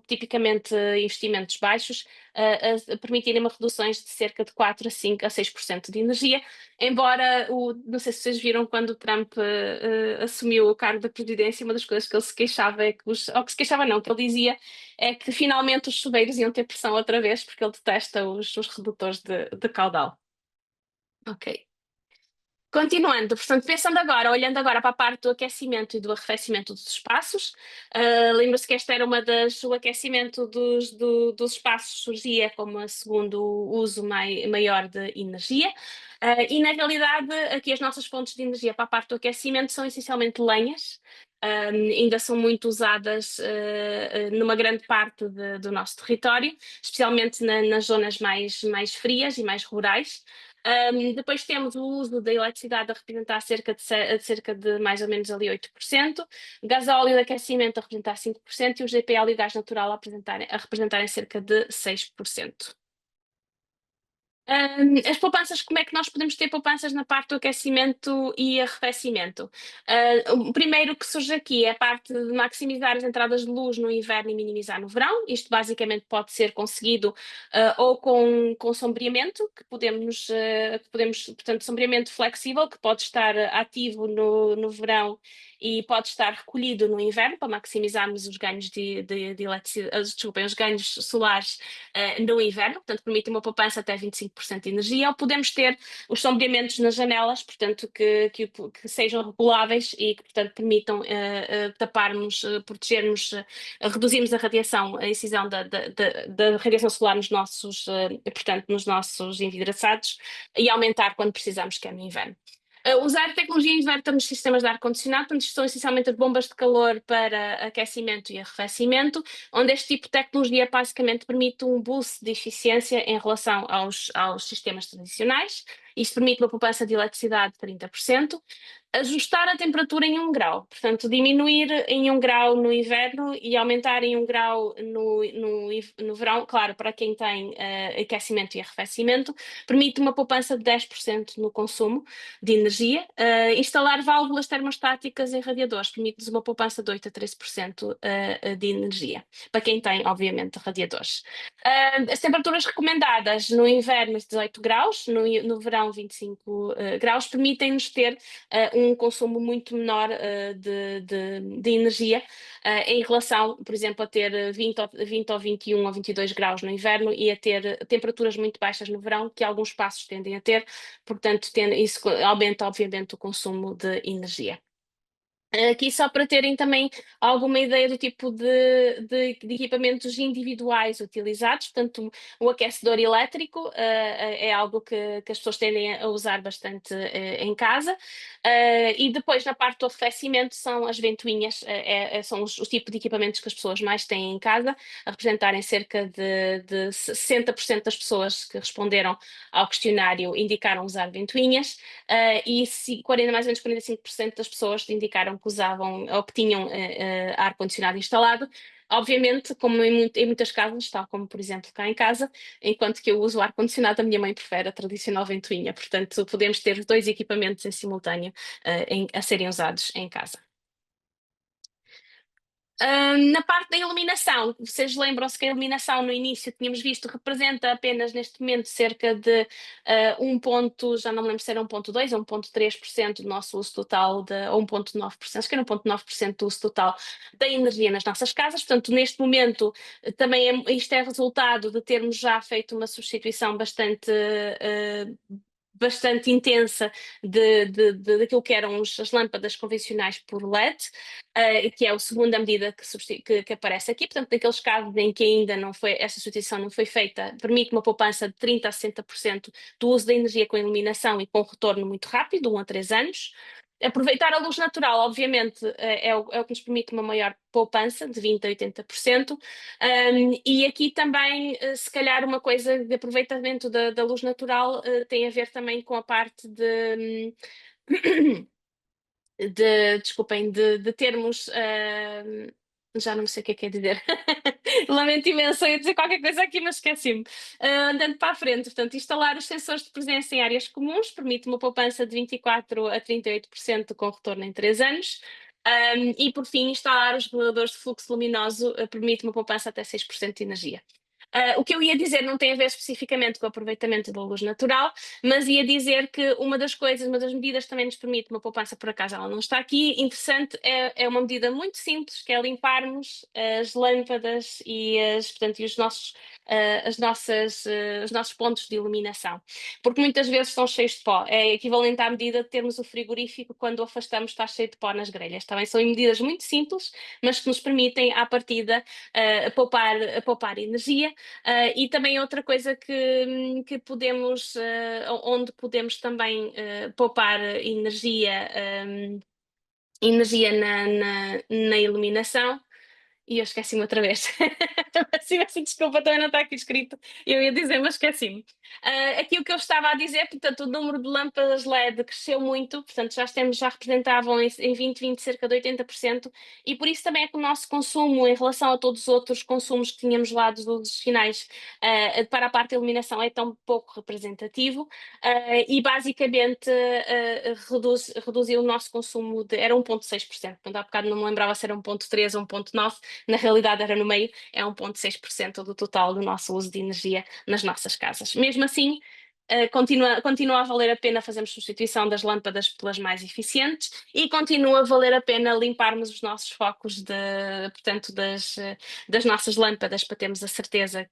tipicamente investimentos baixos, a permitirem uma reduções de cerca de 4 a 5 a 6% de energia, embora, não sei se vocês viram, quando o Trump assumiu o cargo da presidência, uma das coisas que ele se queixava ou que se queixava não, que ele dizia é que finalmente os chuveiros iam ter pressão outra vez, porque ele detesta os redutores de caudal. Ok. Continuando, portanto, olhando agora para a parte do aquecimento e do arrefecimento dos espaços, lembra-se que o aquecimento dos espaços surgia como o segundo uso maior de energia, e na realidade aqui as nossas fontes de energia para a parte do aquecimento são essencialmente lenhas. Ainda são muito usadas numa grande parte do nosso território, especialmente nas zonas mais frias e mais rurais. Depois temos o uso da eletricidade a representar cerca de mais ou menos ali 8%, gasóleo de aquecimento a representar 5% e o GPL e o gás natural a representarem cerca de 6%. As poupanças, como é que nós podemos ter poupanças na parte do aquecimento e arrefecimento? O primeiro que surge aqui é a parte de maximizar as entradas de luz no inverno e minimizar no verão. Isto basicamente pode ser conseguido ou com sombreamento, portanto, sombreamento flexível, que pode estar ativo no verão e pode estar recolhido no inverno para maximizarmos os ganhos de eletricidade, desculpem, os ganhos solares no inverno, portanto permite uma poupança até 25% de energia, ou podemos ter os sombreamentos nas janelas, portanto que sejam reguláveis e que portanto permitam taparmos, protegermos, reduzirmos a radiação, a incisão da radiação solar portanto, nos nossos envidraçados e aumentar quando precisamos, que é no inverno. Usar tecnologia inversa nos sistemas de ar-condicionado, portanto, são essencialmente as bombas de calor para aquecimento e arrefecimento, onde este tipo de tecnologia basicamente permite um boost de eficiência em relação aos sistemas tradicionais. Isto permite uma poupança de eletricidade de 30%. Ajustar a temperatura em 1 grau, portanto, diminuir em 1 grau no inverno e aumentar em 1 grau no verão, claro, para quem tem aquecimento e arrefecimento, permite uma poupança de 10% no consumo de energia. Instalar válvulas termostáticas em radiadores permite-nos uma poupança de 8 a 13% de energia, para quem tem, obviamente, radiadores. As temperaturas recomendadas no inverno, 18 graus, no verão, 25 graus, permitem-nos ter um consumo muito menor de energia em relação, por exemplo, a ter 20 ou 21 ou 22 graus no inverno e a ter temperaturas muito baixas no verão, que alguns espaços tendem a ter, portanto, isso aumenta, obviamente, o consumo de energia. Aqui só para terem também alguma ideia do tipo de equipamentos individuais utilizados, portanto o aquecedor elétrico é algo que as pessoas tendem a usar bastante em casa, e depois na parte do arrefecimento são as ventoinhas, são os tipos de equipamentos que as pessoas mais têm em casa, a representarem cerca de 60% das pessoas que responderam ao questionário indicaram usar ventoinhas, e mais ou menos 45% das pessoas indicaram que usavam ou que tinham ar-condicionado instalado. Obviamente, como em muitas casas, tal como por exemplo cá em casa, enquanto que eu uso o ar-condicionado, a minha mãe prefere a tradicional ventoinha. Portanto, podemos ter os dois equipamentos em simultâneo a serem usados em casa. Na parte da iluminação, vocês lembram-se que a iluminação no início tínhamos visto representa apenas neste momento cerca de já não me lembro se era 1,2 ou 1,3% do nosso uso total, ou 1,9%, acho que era 1,9% do uso total da energia nas nossas casas. Portanto, neste momento também isto é resultado de termos já feito uma substituição bastante intensa daquilo que eram as lâmpadas convencionais por LED, que é a segunda medida que aparece aqui. Portanto, naqueles casos em que ainda não foi, essa substituição não foi feita, permite uma poupança de 30% a 60% do uso da energia com iluminação e com retorno muito rápido, 1 a 3 anos. Aproveitar a luz natural, obviamente, é o que nos permite uma maior poupança, de 20% a 80%. E aqui também, se calhar, uma coisa de aproveitamento da luz natural tem a ver também com a parte desculpem, de termos. Já não sei o que é que quer dizer. Lamento imenso, eu ia dizer qualquer coisa aqui, mas esqueci-me. Andando para a frente, portanto, instalar os sensores de presença em áreas comuns permite uma poupança de 24% a 38% com retorno em 3 anos. E, por fim, instalar os reguladores de fluxo luminoso permite uma poupança até 6% de energia. O que eu ia dizer não tem a ver especificamente com o aproveitamento da luz natural, mas ia dizer que uma das medidas que também nos permite uma poupança, por acaso ela não está aqui, interessante, é uma medida muito simples, que é limparmos as lâmpadas portanto, e os nossos pontos de iluminação, porque muitas vezes estão cheios de pó. É equivalente à medida de termos o frigorífico quando o afastamos está cheio de pó nas grelhas. Também são medidas muito simples, mas que nos permitem, à partida, poupar energia. E também outra coisa que podemos, onde podemos também poupar energia na iluminação. E eu esqueci-me outra vez. Peço desculpa, também não está aqui escrito. Eu ia dizer, mas esqueci-me. Aqui o que eu estava a dizer, portanto, o número de lâmpadas LED cresceu muito, portanto, já representavam em 2020 cerca de 80%, e por isso também é que o nosso consumo, em relação a todos os outros consumos que tínhamos lá dos usos finais, para a parte da iluminação, é tão pouco representativo, e basicamente reduziu o nosso consumo era 1,6%. Portanto, há bocado não me lembrava se era 1,3 ou 1,9, na realidade era no meio, é 1,6% do total do nosso uso de energia nas nossas casas. Mesmo assim, continua a valer a pena fazermos substituição das lâmpadas pelas mais eficientes, e continua a valer a pena limparmos os nossos focos portanto, das nossas lâmpadas, para termos a certeza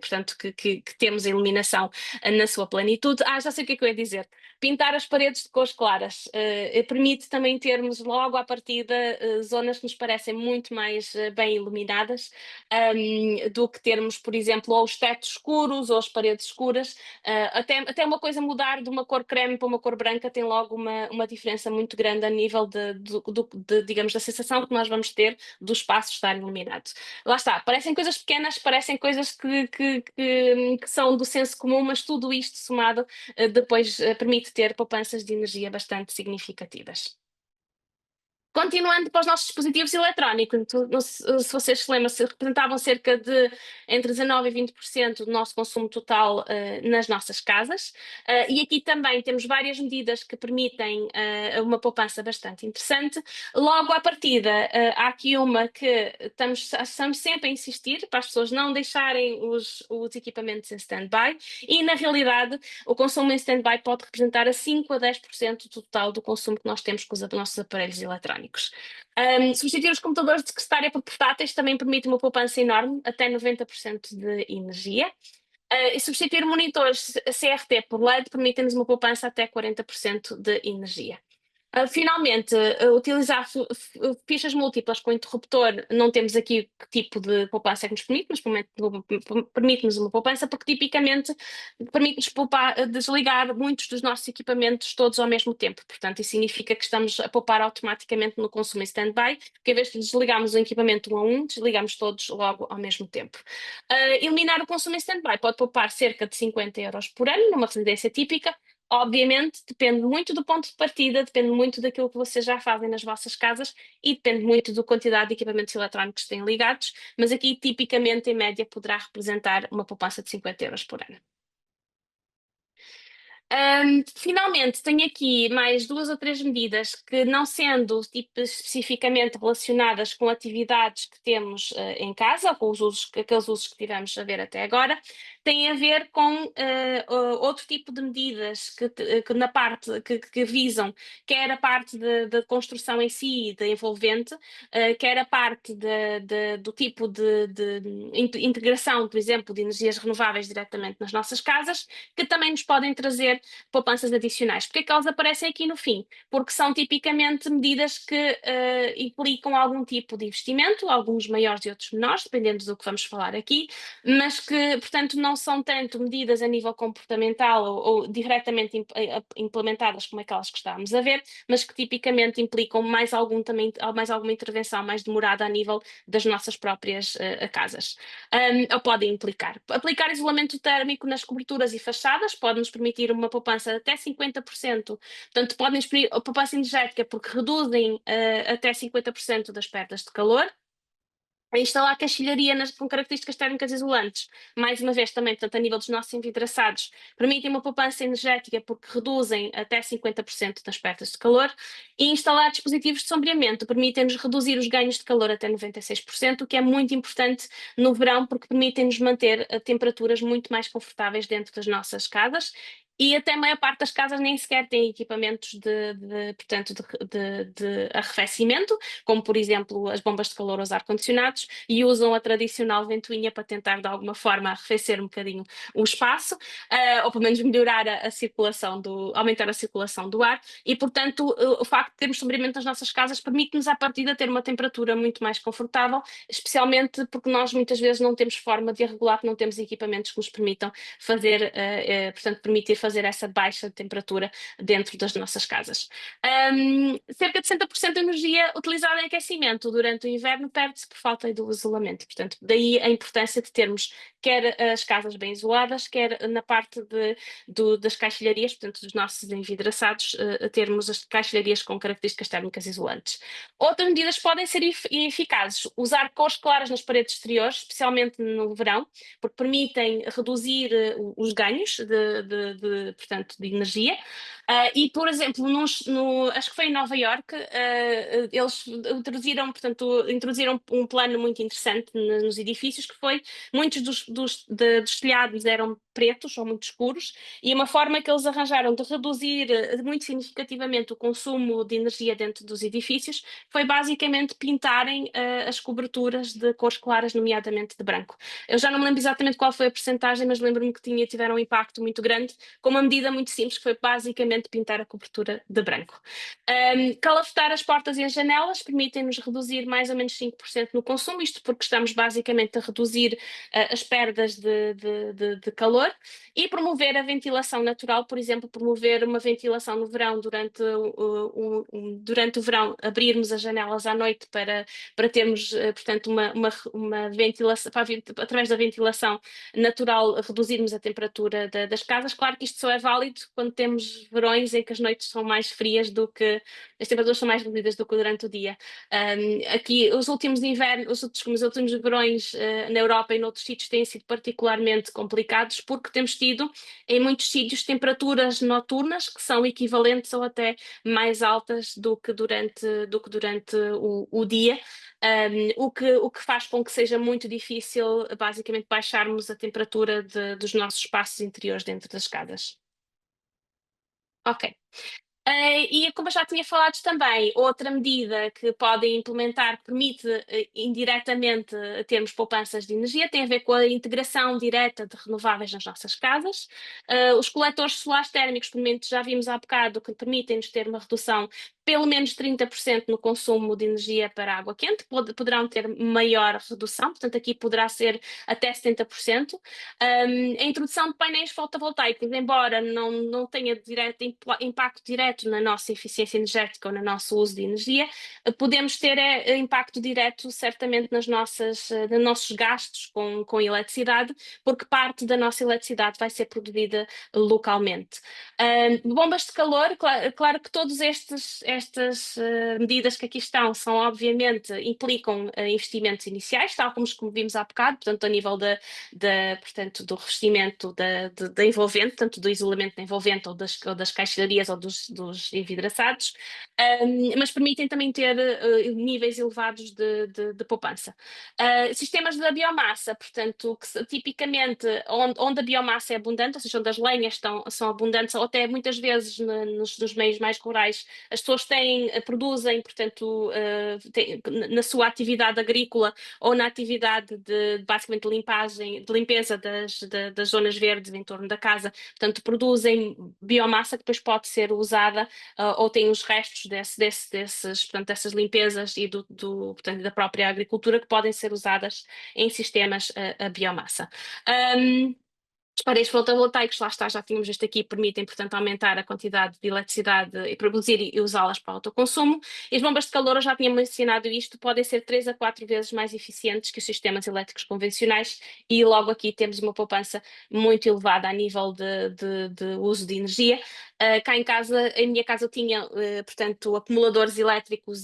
portanto, que temos a iluminação na sua plenitude. Já sei o que é que eu ia dizer. Pintar as paredes de cores claras permite também termos logo à partida zonas que nos parecem muito mais bem iluminadas, do que termos, por exemplo, ou os tetos escuros ou as paredes escuras. Até uma coisa mudar de uma cor creme para uma cor branca tem logo uma diferença muito grande a nível digamos, da sensação que nós vamos ter do espaço estar iluminado. Lá está, parecem coisas pequenas, parecem coisas que são do senso comum, mas tudo isto somado depois permite ter poupanças de energia bastante significativas. Continuando para os nossos dispositivos eletrónicos, se vocês se lembram, representavam cerca de entre 19% e 20% do nosso consumo total nas nossas casas. E aqui também temos várias medidas que permitem uma poupança bastante interessante. Logo à partida, há aqui uma que estamos sempre a insistir para as pessoas não deixarem os equipamentos em stand-by, e na realidade o consumo em stand-by pode representar a 5% a 10% do total do consumo que nós temos com os nossos aparelhos eletrónicos. Substituir os computadores de secretária por portáteis também permite uma poupança enorme, até 90% de energia. E substituir monitores CRT por LED permite-nos uma poupança até 40% de energia. Finalmente, utilizar fichas múltiplas com interruptor, não temos aqui que tipo de poupança é que nos permite, mas permite-nos uma poupança, porque tipicamente permite-nos desligar muitos dos nossos equipamentos todos ao mesmo tempo. Portanto, isso significa que estamos a poupar automaticamente no consumo em stand-by, porque em vez de desligarmos o equipamento um a um, desligamos todos logo ao mesmo tempo. Eliminar o consumo em stand-by pode poupar cerca de 50 euros por ano numa residência típica, Obviamente, depende muito do ponto de partida, depende muito daquilo que vocês já fazem nas vossas casas e depende muito da quantidade de equipamentos eletrónicos que têm ligados, mas aqui, tipicamente, em média, poderá representar uma poupança de 50 euros por ano. Finalmente, tenho aqui mais 2 ou 3 medidas que, não sendo tipo, especificamente relacionadas com atividades que temos em casa, ou com os usos, aqueles usos que tivemos a ver até agora, têm a ver com outro tipo de medidas que na parte que visam quer a parte da construção em si, da envolvente, quer a parte do tipo de integração, por exemplo, de energias renováveis diretamente nas nossas casas, que também nos podem trazer poupanças adicionais. Porque é que elas aparecem aqui no fim? Porque são tipicamente medidas que implicam algum tipo de investimento, alguns maiores e outros menores, dependendo do que vamos falar aqui, mas que, portanto, não são tanto medidas a nível comportamental ou diretamente implementadas como aquelas que estávamos a ver, mas que tipicamente implicam mais alguma intervenção mais demorada a nível das nossas próprias casas. Ou podem implicar. Aplicar isolamento térmico nas coberturas e fachadas pode nos permitir uma poupança de até 50%. Portanto, podem experir a poupança energética porque reduzem até 50% das perdas de calor. A instalar caixilharia com características térmicas isolantes, mais uma vez também, portanto, a nível dos nossos envidraçados, permitem uma poupança energética porque reduzem até 50% das perdas de calor, e instalar dispositivos de sombreamento permitem-nos reduzir os ganhos de calor até 96%, o que é muito importante no verão porque permitem-nos manter temperaturas muito mais confortáveis dentro das nossas casas. E até a maior parte das casas nem sequer tem equipamentos portanto, de arrefecimento, como por exemplo as bombas de calor ou os ar-condicionados, e usam a tradicional ventoinha para tentar de alguma forma arrefecer um bocadinho o espaço, ou pelo menos melhorar a circulação aumentar a circulação do ar, e portanto o facto de termos sombreamento nas nossas casas permite-nos à partida ter uma temperatura muito mais confortável, especialmente porque nós muitas vezes não temos forma de a regular, não temos equipamentos que nos permitam fazer, portanto, permitir fazer essa baixa de temperatura dentro das nossas casas. Cerca de 60% da energia utilizada em aquecimento durante o inverno perde-se por falta do isolamento. Portanto, daí a importância de termos quer as casas bem isoladas, quer na parte das caixilharias, portanto, dos nossos envidraçados, termos as caixilharias com características térmicas isolantes. Outras medidas podem ser eficazes. Usar cores claras nas paredes exteriores, especialmente no verão, porque permitem reduzir os ganhos portanto, de energia. E, por exemplo, acho que foi em Nova Iorque, eles introduziram um plano muito interessante nos edifícios, que foi, muitos dos telhados eram pretos ou muito escuros, e uma forma que eles arranjaram de reduzir muito significativamente o consumo de energia dentro dos edifícios foi basicamente pintarem as coberturas de cores claras, nomeadamente de branco. Eu já não me lembro exatamente qual foi a percentagem, mas lembro-me que tiveram um impacto muito grande, com uma medida muito simples, que foi basicamente pintar a cobertura de branco. Calafetar as portas e as janelas permitem-nos reduzir mais ou menos 5% no consumo, isto porque estamos basicamente a reduzir as perdas de calor, e promover a ventilação natural, por exemplo, promover uma ventilação no verão, durante o verão, abrirmos as janelas à noite para termos, portanto, uma ventilação, através da ventilação natural, reduzirmos a temperatura das casas. Claro que isto só é válido quando temos verões em que as noites são mais frias as temperaturas são mais reduzidas do que durante o dia. Aqui, os últimos verões na Europa e noutros sítios têm sido particularmente complicados, porque temos tido, em muitos sítios, temperaturas noturnas que são equivalentes ou até mais altas do que durante o dia, o que faz com que seja muito difícil, basicamente, baixarmos a temperatura dos nossos espaços interiores dentro das casas. Ok. E como eu já tinha falado também, outra medida que podem implementar que permite indiretamente termos poupanças de energia tem a ver com a integração direta de renováveis nas nossas casas. Os coletores solares térmicos, já vimos há bocado, que permitem-nos ter uma redução pelo menos 30% no consumo de energia para água quente, poderão ter maior redução, portanto aqui poderá ser até 70%. A introdução de painéis fotovoltaicos, embora não tenha impacto direto direto na nossa eficiência energética ou no nosso uso de energia, podemos ter impacto direto certamente nos nossos gastos com eletricidade, porque parte da nossa eletricidade vai ser produzida localmente. Bombas de calor, claro que todas estas medidas que aqui estão são, obviamente, implicam investimentos iniciais, tal como vimos há bocado, portanto, a nível portanto, do revestimento da envolvente, tanto do isolamento da envolvente ou das caixilharias ou dos envidraçados, mas permitem também ter níveis elevados de poupança. Sistemas da biomassa, portanto, que tipicamente onde a biomassa é abundante, ou seja, onde as lenhas são abundantes, ou até muitas vezes nos meios mais rurais, as pessoas produzem, portanto, na sua atividade agrícola ou na atividade basicamente de limpeza das zonas verdes em torno da casa, portanto, produzem biomassa que depois pode ser usada ou tem os restos portanto, dessas limpezas e portanto, da própria agricultura que podem ser usadas em sistemas a biomassa. Os painéis fotovoltaicos, lá está, já tínhamos visto aqui, permitem, portanto, aumentar a quantidade de eletricidade e produzir e usá-las para autoconsumo. E as bombas de calor, eu já tinha mencionado isto, podem ser 3 a 4 vezes mais eficientes que os sistemas elétricos convencionais e logo aqui temos uma poupança muito elevada a nível de uso de energia. Cá em casa, em minha casa eu tinha, portanto, acumuladores elétricos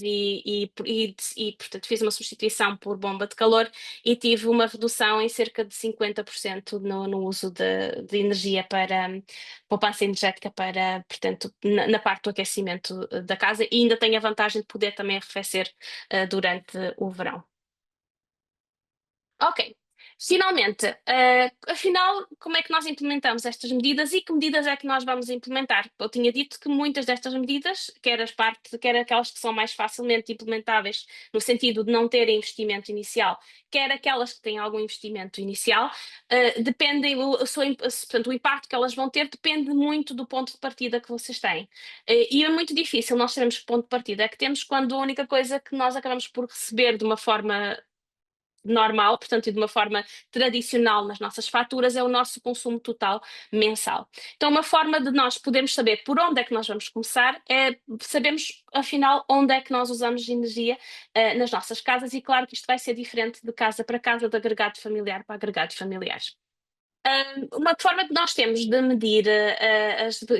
portanto, fiz uma substituição por bomba de calor e tive uma redução em cerca de 50% no uso de energia para poupança energética para, portanto, na parte do aquecimento da casa e ainda tenho a vantagem de poder também arrefecer durante o verão. Ok. Finalmente, afinal, como é que nós implementamos estas medidas e que medidas é que nós vamos implementar? Eu tinha dito que muitas destas medidas, quer aquelas que são mais facilmente implementáveis, no sentido de não terem investimento inicial, quer aquelas que têm algum investimento inicial, dependem, portanto, o impacto que elas vão ter depende muito do ponto de partida que vocês têm. E é muito difícil nós sabermos que ponto de partida é que temos quando a única coisa que nós acabamos por receber de uma forma normal, portanto, e de uma forma tradicional nas nossas faturas, é o nosso consumo total mensal. Então, uma forma de nós podermos saber por onde é que nós vamos começar é sabermos, afinal, onde é que nós usamos energia nas nossas casas, e claro que isto vai ser diferente de casa para casa, de agregado familiar para agregado familiar. Uma forma que nós temos de medir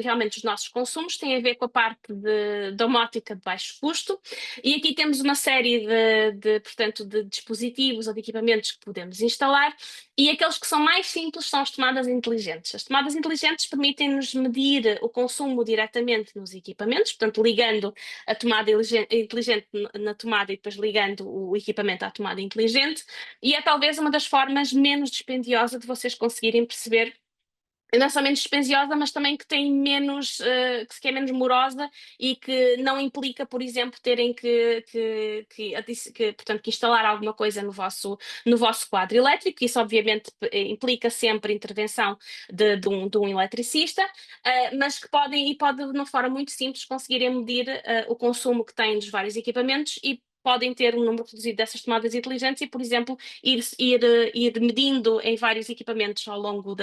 realmente os nossos consumos tem a ver com a parte de domótica de baixo custo, e aqui temos uma série portanto, de dispositivos ou de equipamentos que podemos instalar, e aqueles que são mais simples são as tomadas inteligentes. As tomadas inteligentes permitem-nos medir o consumo diretamente nos equipamentos, portanto, ligando a tomada inteligente na tomada e depois ligando o equipamento à tomada inteligente, e é talvez uma das formas menos dispendiosa de vocês conseguirem perceber, não é só menos dispendiosa, mas também que tem menos, que é menos morosa e que não implica, por exemplo, terem portanto, que instalar alguma coisa no vosso quadro elétrico. Isso obviamente implica sempre intervenção de um eletricista, mas que pode de uma forma muito simples conseguirem medir o consumo que têm dos vários equipamentos e podem ter um número reduzido dessas tomadas inteligentes e, por exemplo, ir medindo em vários equipamentos ao longo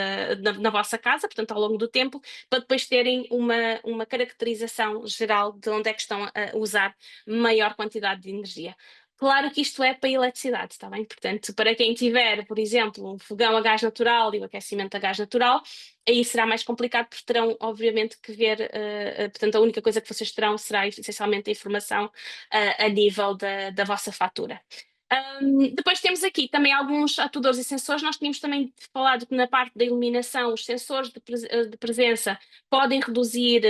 na vossa casa, portanto, ao longo do tempo, para depois terem uma caracterização geral de onde é que estão a usar maior quantidade de energia. Claro que isto é para a eletricidade, está bem? Portanto, para quem tiver, por exemplo, um fogão a gás natural e o aquecimento a gás natural, aí será mais complicado porque terão, obviamente, que ver, portanto, a única coisa que vocês terão será essencialmente a informação a nível da vossa fatura. Depois temos aqui também alguns atuadores e sensores. Nós tínhamos também falado que na parte da iluminação, os sensores de presença podem reduzir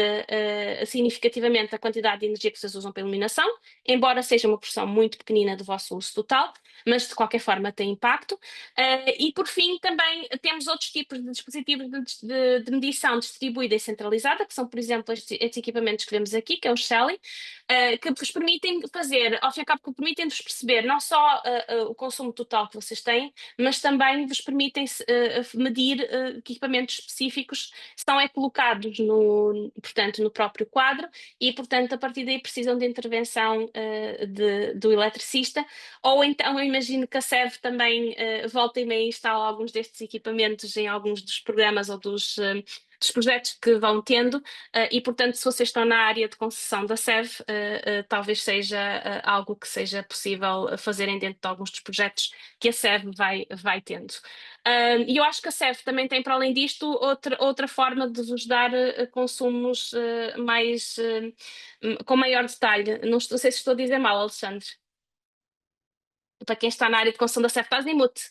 significativamente a quantidade de energia que vocês usam para iluminação, embora seja uma porção muito pequenina do vosso uso total, mas de qualquer forma tem impacto. E por fim também temos outros tipos de dispositivos de medição distribuída e centralizada, que são, por exemplo, estes equipamentos que vemos aqui, que é o Shelly, que vos permitem fazer, ao fim e ao cabo, que permitem-vos perceber não só o consumo total que vocês têm, mas também vos permitem medir que equipamentos específicos são colocados portanto, no próprio quadro e, portanto, a partir daí precisam de intervenção do eletricista, ou então eu imagino que a SEV também volta e meia instala alguns destes equipamentos em alguns dos programas ou dos projetos que vão tendo, e portanto, se vocês estão na área de concessão da SEV, talvez seja algo que seja possível fazerem dentro de alguns dos projetos que a SEV vai tendo. E eu acho que a SEV também tem, para além disto, outra forma de vos dar consumos mais, com maior detalhe. Não sei se estou a dizer mal, Alexandre. Para quem está na área de concessão da SEV, estás em mute.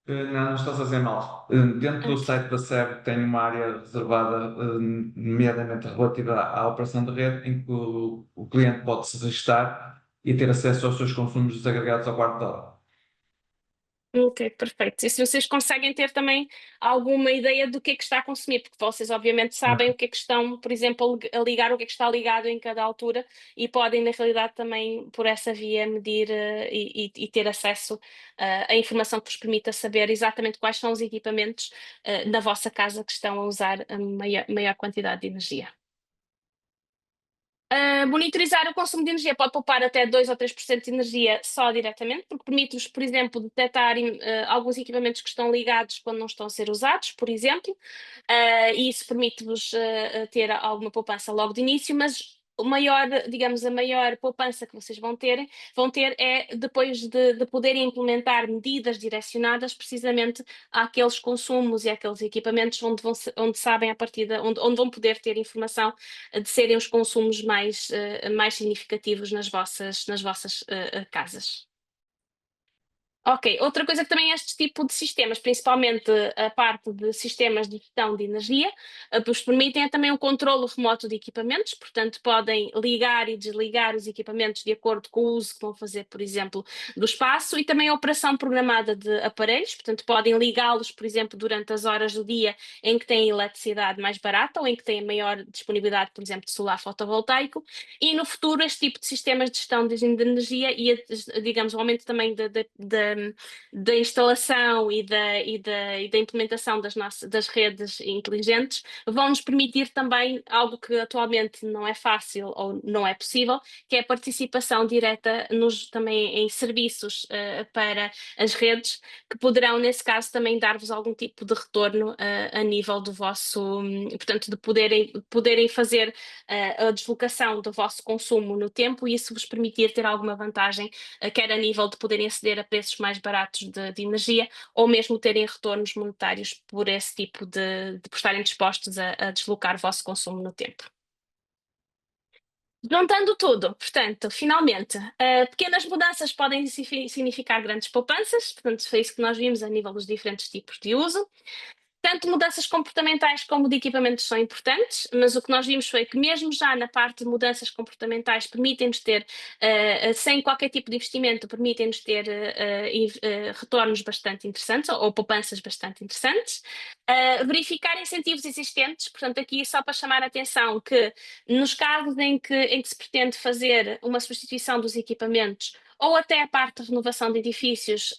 Não, não estás a dizer mal. Dentro do Ok. site da SEB tem uma área reservada, nomeadamente relativa à operação de rede, em que o cliente pode se registrar e ter acesso aos seus consumos desagregados ao quarto de hora. Ok, perfeito. E se vocês conseguem ter também alguma ideia do que é que está a consumir, porque vocês obviamente sabem o que é que estão, por exemplo, a ligar, o que é que está ligado em cada altura e podem, na realidade, também por essa via medir e ter acesso à informação que vos permita saber exatamente quais são os equipamentos na vossa casa que estão a usar a maior quantidade de energia. Monitorizar o consumo de energia pode poupar até 2 ou 3% de energia só diretamente, porque permite-vos, por exemplo, detectar alguns equipamentos que estão ligados quando não estão a ser usados, por exemplo, e isso permite-vos ter alguma poupança logo de início, mas o maior, digamos, a maior poupança que vocês vão ter é depois de poderem implementar medidas direcionadas precisamente àqueles consumos e àqueles equipamentos onde sabem a partida, onde vão poder ter informação de serem os consumos mais significativos nas vossas casas. Ok, outra coisa que também é este tipo de sistemas, principalmente a parte de sistemas de gestão de energia, vos permitem é também o controlo remoto de equipamentos, portanto podem ligar e desligar os equipamentos de acordo com o uso que vão fazer, por exemplo, do espaço, e também a operação programada de aparelhos, portanto podem ligá-los, por exemplo, durante as horas do dia em que têm eletricidade mais barata ou em que têm maior disponibilidade, por exemplo, de solar fotovoltaico, e no futuro este tipo de sistemas de gestão de energia e, digamos, o aumento também da instalação e da implementação das redes inteligentes vão nos permitir também algo que atualmente não é fácil ou não é possível, que é a participação direta também em serviços para as redes, que poderão, nesse caso, também dar-vos algum tipo de retorno a nível do vosso, portanto, de poderem fazer a deslocação do vosso consumo no tempo, e isso vos permitir ter alguma vantagem, quer a nível de poderem aceder a preços mais baratos de energia, ou mesmo terem retornos monetários por esse tipo por estarem dispostos a deslocar o vosso consumo no tempo. Juntando tudo, portanto, finalmente, pequenas mudanças podem significar grandes poupanças, portanto, foi isso que nós vimos a nível dos diferentes tipos de uso. Tanto mudanças comportamentais como de equipamentos são importantes, mas o que nós vimos foi que mesmo já na parte de mudanças comportamentais permitem-nos ter, sem qualquer tipo de investimento, permitem-nos ter retornos bastante interessantes ou poupanças bastante interessantes. Verificar incentivos existentes, portanto aqui só para chamar a atenção que nos casos em que se pretende fazer uma substituição dos equipamentos ou até a parte de renovação de edifícios,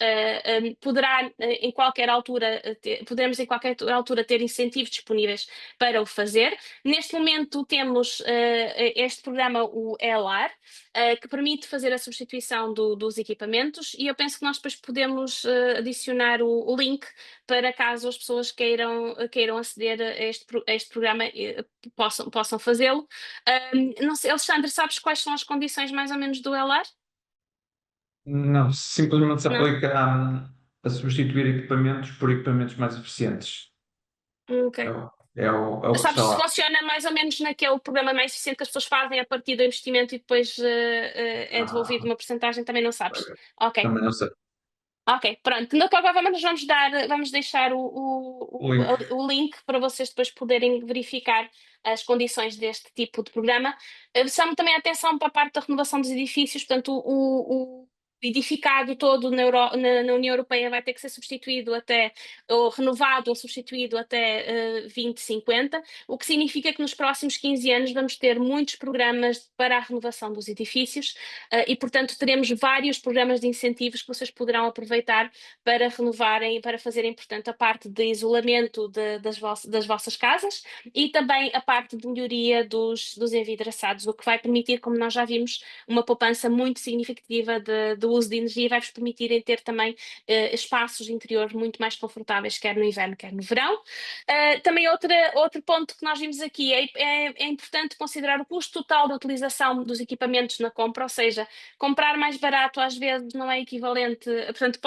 poderá em qualquer altura, poderemos em qualquer altura ter incentivos disponíveis para o fazer. Neste momento temos este programa, o ELAR, que permite fazer a substituição dos equipamentos, e eu penso que nós depois podemos adicionar o link para caso as pessoas queiram aceder a este programa, possam fazê-lo. Não sei, Alexandre, sabes quais são as condições mais ou menos do ELAR? Não, simplesmente se Não? aplica a substituir equipamentos por equipamentos mais eficientes. É Ok. o, é o que Sabes está se lá. funciona mais ou menos naquele programa mais eficiente que as pessoas fazem a partir do investimento e depois é devolvido Ah, uma porcentagem, também não sabes. Ok, também não sei. ok, pronto. No qualquer forma, nós vamos deixar O o, link. o, o link para vocês depois poderem verificar as condições deste tipo de programa. Chamo também a atenção para a parte da renovação dos edifícios, portanto, o edificado todo na União Europeia vai ter que ser substituído ou renovado ou substituído até 2050, o que significa que nos próximos 15 anos vamos ter muitos programas para a renovação dos edifícios, e, portanto, teremos vários programas de incentivos que vocês poderão aproveitar para renovarem, para fazerem, portanto, a parte de isolamento das vossas casas e também a parte de melhoria dos envidraçados, o que vai permitir, como nós já vimos, uma poupança muito significativa do do uso de energia vai-vos permitirem ter também espaços interiores muito mais confortáveis, quer no inverno, quer no verão. Também outro ponto que nós vimos aqui é importante considerar o custo total da utilização dos equipamentos na compra, ou seja, comprar mais barato às vezes não é equivalente, portanto,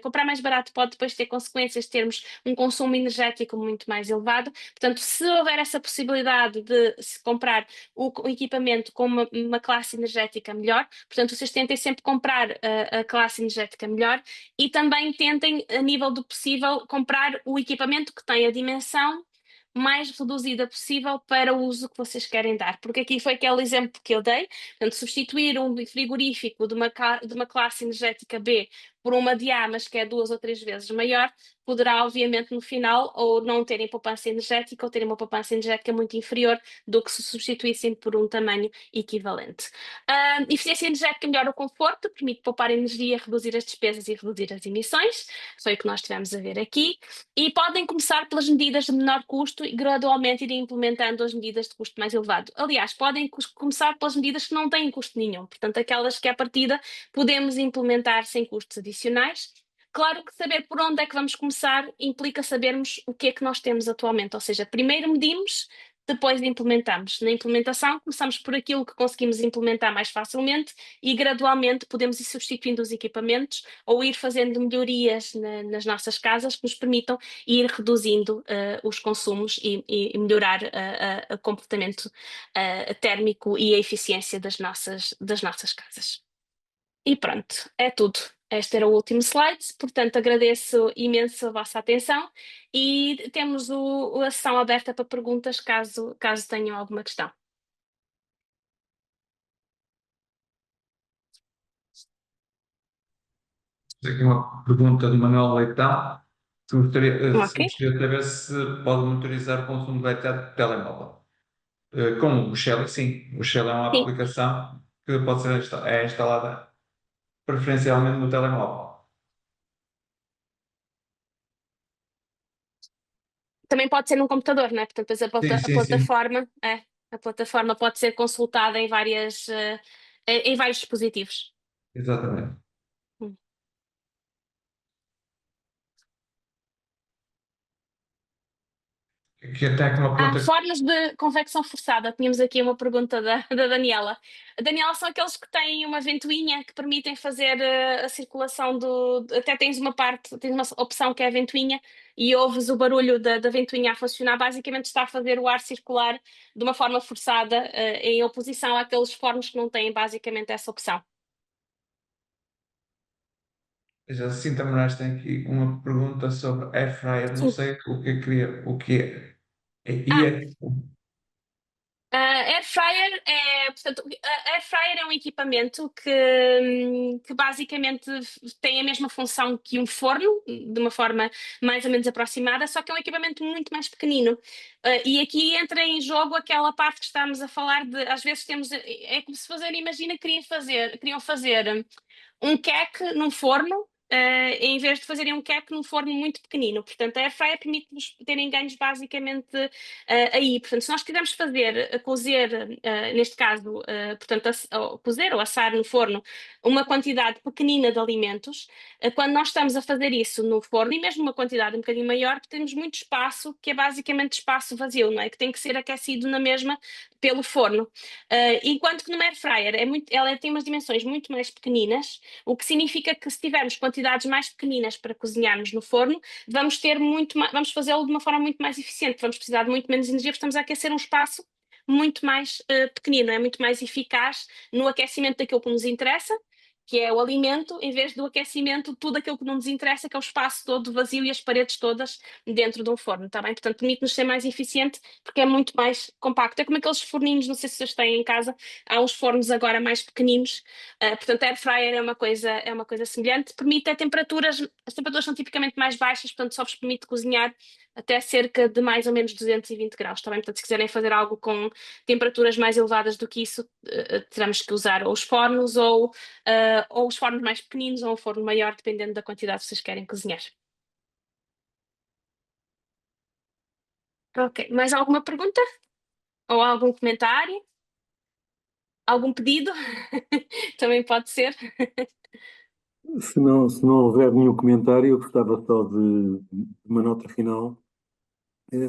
comprar mais barato pode depois ter consequências de termos um consumo energético muito mais elevado. Portanto, se houver essa possibilidade de se comprar o equipamento com uma classe energética melhor, portanto, vocês tentem sempre comprar a classe energética melhor e também tentem, a nível do possível, comprar o equipamento que tem a dimensão mais reduzida possível para o uso que vocês querem dar. Porque aqui foi aquele exemplo que eu dei, portanto, substituir um frigorífico de uma classe energética B por uma de A, mas que é 2 ou 3 vezes maior, poderá, obviamente, no final, ou não terem poupança energética, ou terem uma poupança energética muito inferior do que se substituíssem por um tamanho equivalente. Eficiência energética melhora o conforto, permite poupar energia, reduzir as despesas e reduzir as emissões, foi o que nós tivemos a ver aqui, e podem começar pelas medidas de menor custo e gradualmente irem implementando as medidas de custo mais elevado. Aliás, podem começar pelas medidas que não têm custo nenhum, portanto, aquelas que à partida podemos implementar sem custos adicionais. Claro que saber por onde é que vamos começar implica sabermos o que é que nós temos atualmente, ou seja, primeiro medimos, depois implementamos. Na implementação, começamos por aquilo que conseguimos implementar mais facilmente e gradualmente podemos ir substituindo os equipamentos ou ir fazendo melhorias nas nossas casas que nos permitam ir reduzindo os consumos e melhorar o comportamento térmico e a eficiência das nossas casas. E pronto, é tudo. Este era o último slide, portanto agradeço imenso a vossa atenção e temos a sessão aberta para perguntas caso tenham alguma questão. Aqui uma pergunta do Manuel Leitão. Se Ok? gostaria de saber se pode monitorizar o consumo de eletricidade do telemóvel. Com o Shell, sim. O Shell é uma Sim. aplicação que pode ser instalada preferencialmente no telemóvel. Também pode ser num computador, não é? Portanto, depois Sim, a sim, sim. plataforma, a plataforma pode ser consultada em vários dispositivos. Exatamente. Hum. Aqui até aqui uma pergunta. Formas de convecção forçada. Tínhamos aqui uma pergunta da Daniela. A Daniela são aqueles que têm uma ventoinha que permitem fazer a circulação Até tens uma opção que é a ventoinha e ouves o barulho da ventoinha a funcionar. Basicamente está a fazer o ar circular de uma forma forçada, em oposição àqueles fornos que não têm basicamente essa opção. Já Cinta Moraes tem aqui uma pergunta sobre air fryer. Não Sim. sei o que queria, o que é. Ah, E Air fryer portanto, a air fryer é um equipamento que basicamente tem a mesma função que um forno, de uma forma mais ou menos aproximada, só que é um equipamento muito mais pequenino. E aqui entra em jogo aquela parte que estamos a falar de, às vezes temos, é como se imagina que queriam fazer um cake num forno, em vez de fazerem um cake num forno muito pequenino. Portanto, a air fryer permite-nos terem ganhos basicamente aí. Portanto, se nós quisermos cozer, neste caso, portanto, cozer ou assar no forno uma quantidade pequenina de alimentos, quando nós estamos a fazer isso no forno, e mesmo uma quantidade um bocadinho maior, temos muito espaço, que é basicamente espaço vazio, não é? Que tem que ser aquecido na mesma pelo forno. Enquanto que no air fryer ela tem umas dimensões muito mais pequeninas, o que significa que se tivermos quantidades mais pequeninas para cozinharmos no forno, vamos fazê-lo de uma forma muito mais eficiente, vamos precisar de muito menos energia, porque estamos a aquecer um espaço muito mais pequenino, é muito mais eficaz no aquecimento daquilo que nos interessa, que é o alimento, em vez do aquecimento, tudo aquilo que não nos interessa, que é o espaço todo vazio e as paredes todas dentro de um forno, está bem? Portanto, permite-nos ser mais eficiente porque é muito mais compacto. É como aqueles forninhos, não sei se vocês têm em casa, há uns fornos agora mais pequeninos. Portanto, air fryer é uma coisa semelhante, permite as temperaturas são tipicamente mais baixas, portanto só vos permite cozinhar até cerca de mais ou menos 220 graus, tá bem? Portanto, se quiserem fazer algo com temperaturas mais elevadas do que isso, teremos que usar ou os fornos ou os fornos mais pequeninos ou um forno maior, dependendo da quantidade que vocês querem cozinhar. Ok, mais alguma pergunta? Ou algum comentário? Algum pedido? Também pode ser. Se não houver nenhum comentário, eu gostava só de uma nota final,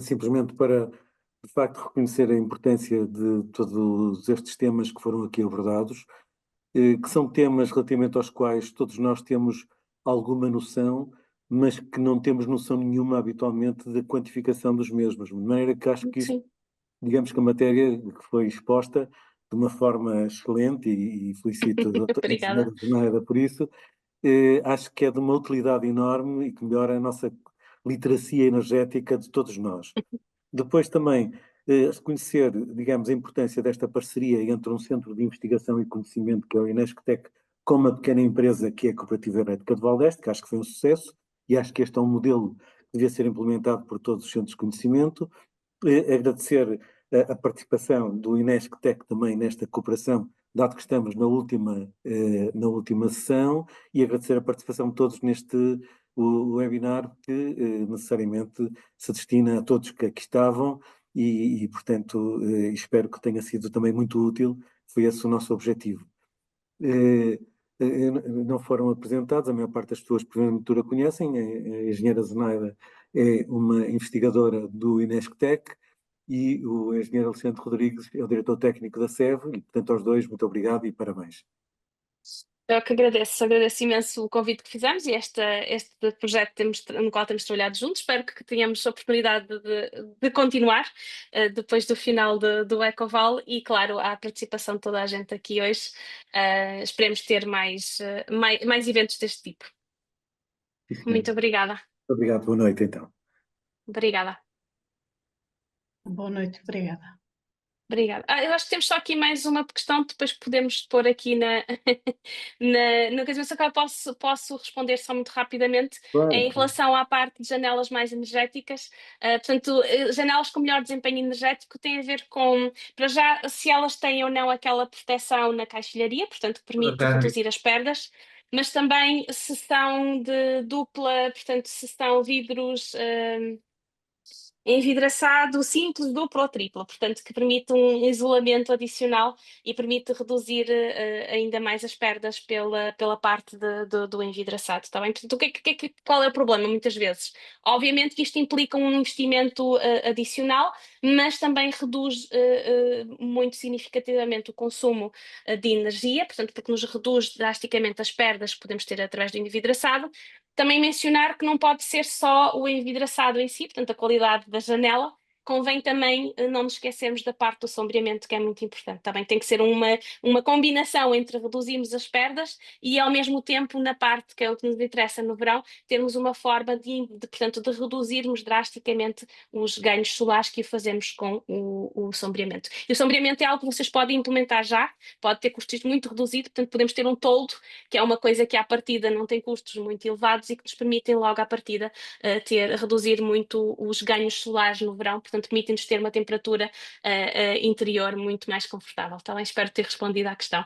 simplesmente para, de facto, reconhecer a importância de todos estes temas que foram aqui abordados, que são temas relativamente aos quais todos nós temos alguma noção, mas que não temos noção nenhuma habitualmente da quantificação dos mesmos. De maneira que acho que isto, Sim. digamos que a matéria que foi exposta de uma forma excelente, e felicito a doutora Obrigada. engenheira Zenaida por isso, acho que é de uma utilidade enorme e que melhora a nossa literacia energética de todos nós. Depois também reconhecer, digamos, a importância desta parceria entre um centro de investigação e conhecimento, que é o Inesctec, com uma pequena empresa que é a Cooperativa Elétrica de Valdeste, que acho que foi um sucesso, e acho que este é um modelo que devia ser implementado por todos os centros de conhecimento. Agradecer a participação do Inesctec também nesta cooperação, dado que estamos na última sessão, e agradecer a participação de todos neste o webinar, que necessariamente se destina a todos que aqui estavam, portanto, espero que tenha sido também muito útil. Foi esse o nosso objetivo. Não foram apresentados, a maior parte das pessoas porventura conhecem. A engenheira Zenaida é uma investigadora do Inesctec e o engenheiro Alexandre Rodrigues é o diretor técnico da SEV, e portanto aos dois muito obrigado e parabéns. Eu que agradeço imenso o convite que fizemos e este projeto no qual temos trabalhado juntos. Espero que tenhamos a oportunidade de continuar depois do final do Ecoval e, claro, a participação de toda a gente aqui hoje. Esperemos ter mais eventos deste tipo. Sim, Muito obrigada. obrigado, boa noite então. Obrigada. Boa noite, obrigada. Obrigada. Eu acho que temos só aqui mais uma questão, depois podemos pôr aqui na coisa, mas agora posso responder só muito rapidamente. Claro. Em relação à parte de janelas mais energéticas, portanto, janelas com melhor desempenho energético têm a ver com, para já, se elas têm ou não aquela proteção na caixilharia, portanto, que permite reduzir as perdas, mas também se são de dupla, portanto, se são vidros. Envidraçado simples, duplo ou triplo, portanto, que permite um isolamento adicional e permite reduzir ainda mais as perdas pela parte do envidraçado, está bem? Portanto, qual é o problema, muitas vezes? Obviamente que isto implica um investimento adicional, mas também reduz muito significativamente o consumo de energia, portanto, porque nos reduz drasticamente as perdas que podemos ter através do envidraçado. Também mencionar que não pode ser só o envidraçado em si, portanto, a qualidade da janela. Convém também não nos esquecermos da parte do sombreamento, que é muito importante. Também tem que ser uma combinação entre reduzirmos as perdas e, ao mesmo tempo, na parte que é o que nos interessa no verão, termos uma forma portanto, de reduzirmos drasticamente os ganhos solares que fazemos com o sombreamento. E o sombreamento é algo que vocês podem implementar já, pode ter custos muito reduzidos, portanto, podemos ter um toldo, que é uma coisa que à partida não tem custos muito elevados e que nos permitem logo à partida reduzir muito os ganhos solares no verão, portanto permitem-nos ter uma temperatura interior muito mais confortável. Tá bem? Espero ter respondido à questão.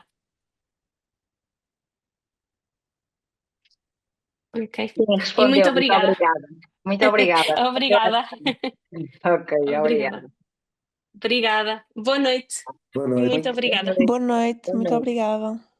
Ok. Sim, E respondeu. muito obrigada. Obrigada. Muito obrigada. Obrigada. Ok, Obrigada. obrigada. Obrigada. Boa noite. Boa noite. Muito obrigada. Boa noite, Boa muito noite. obrigada.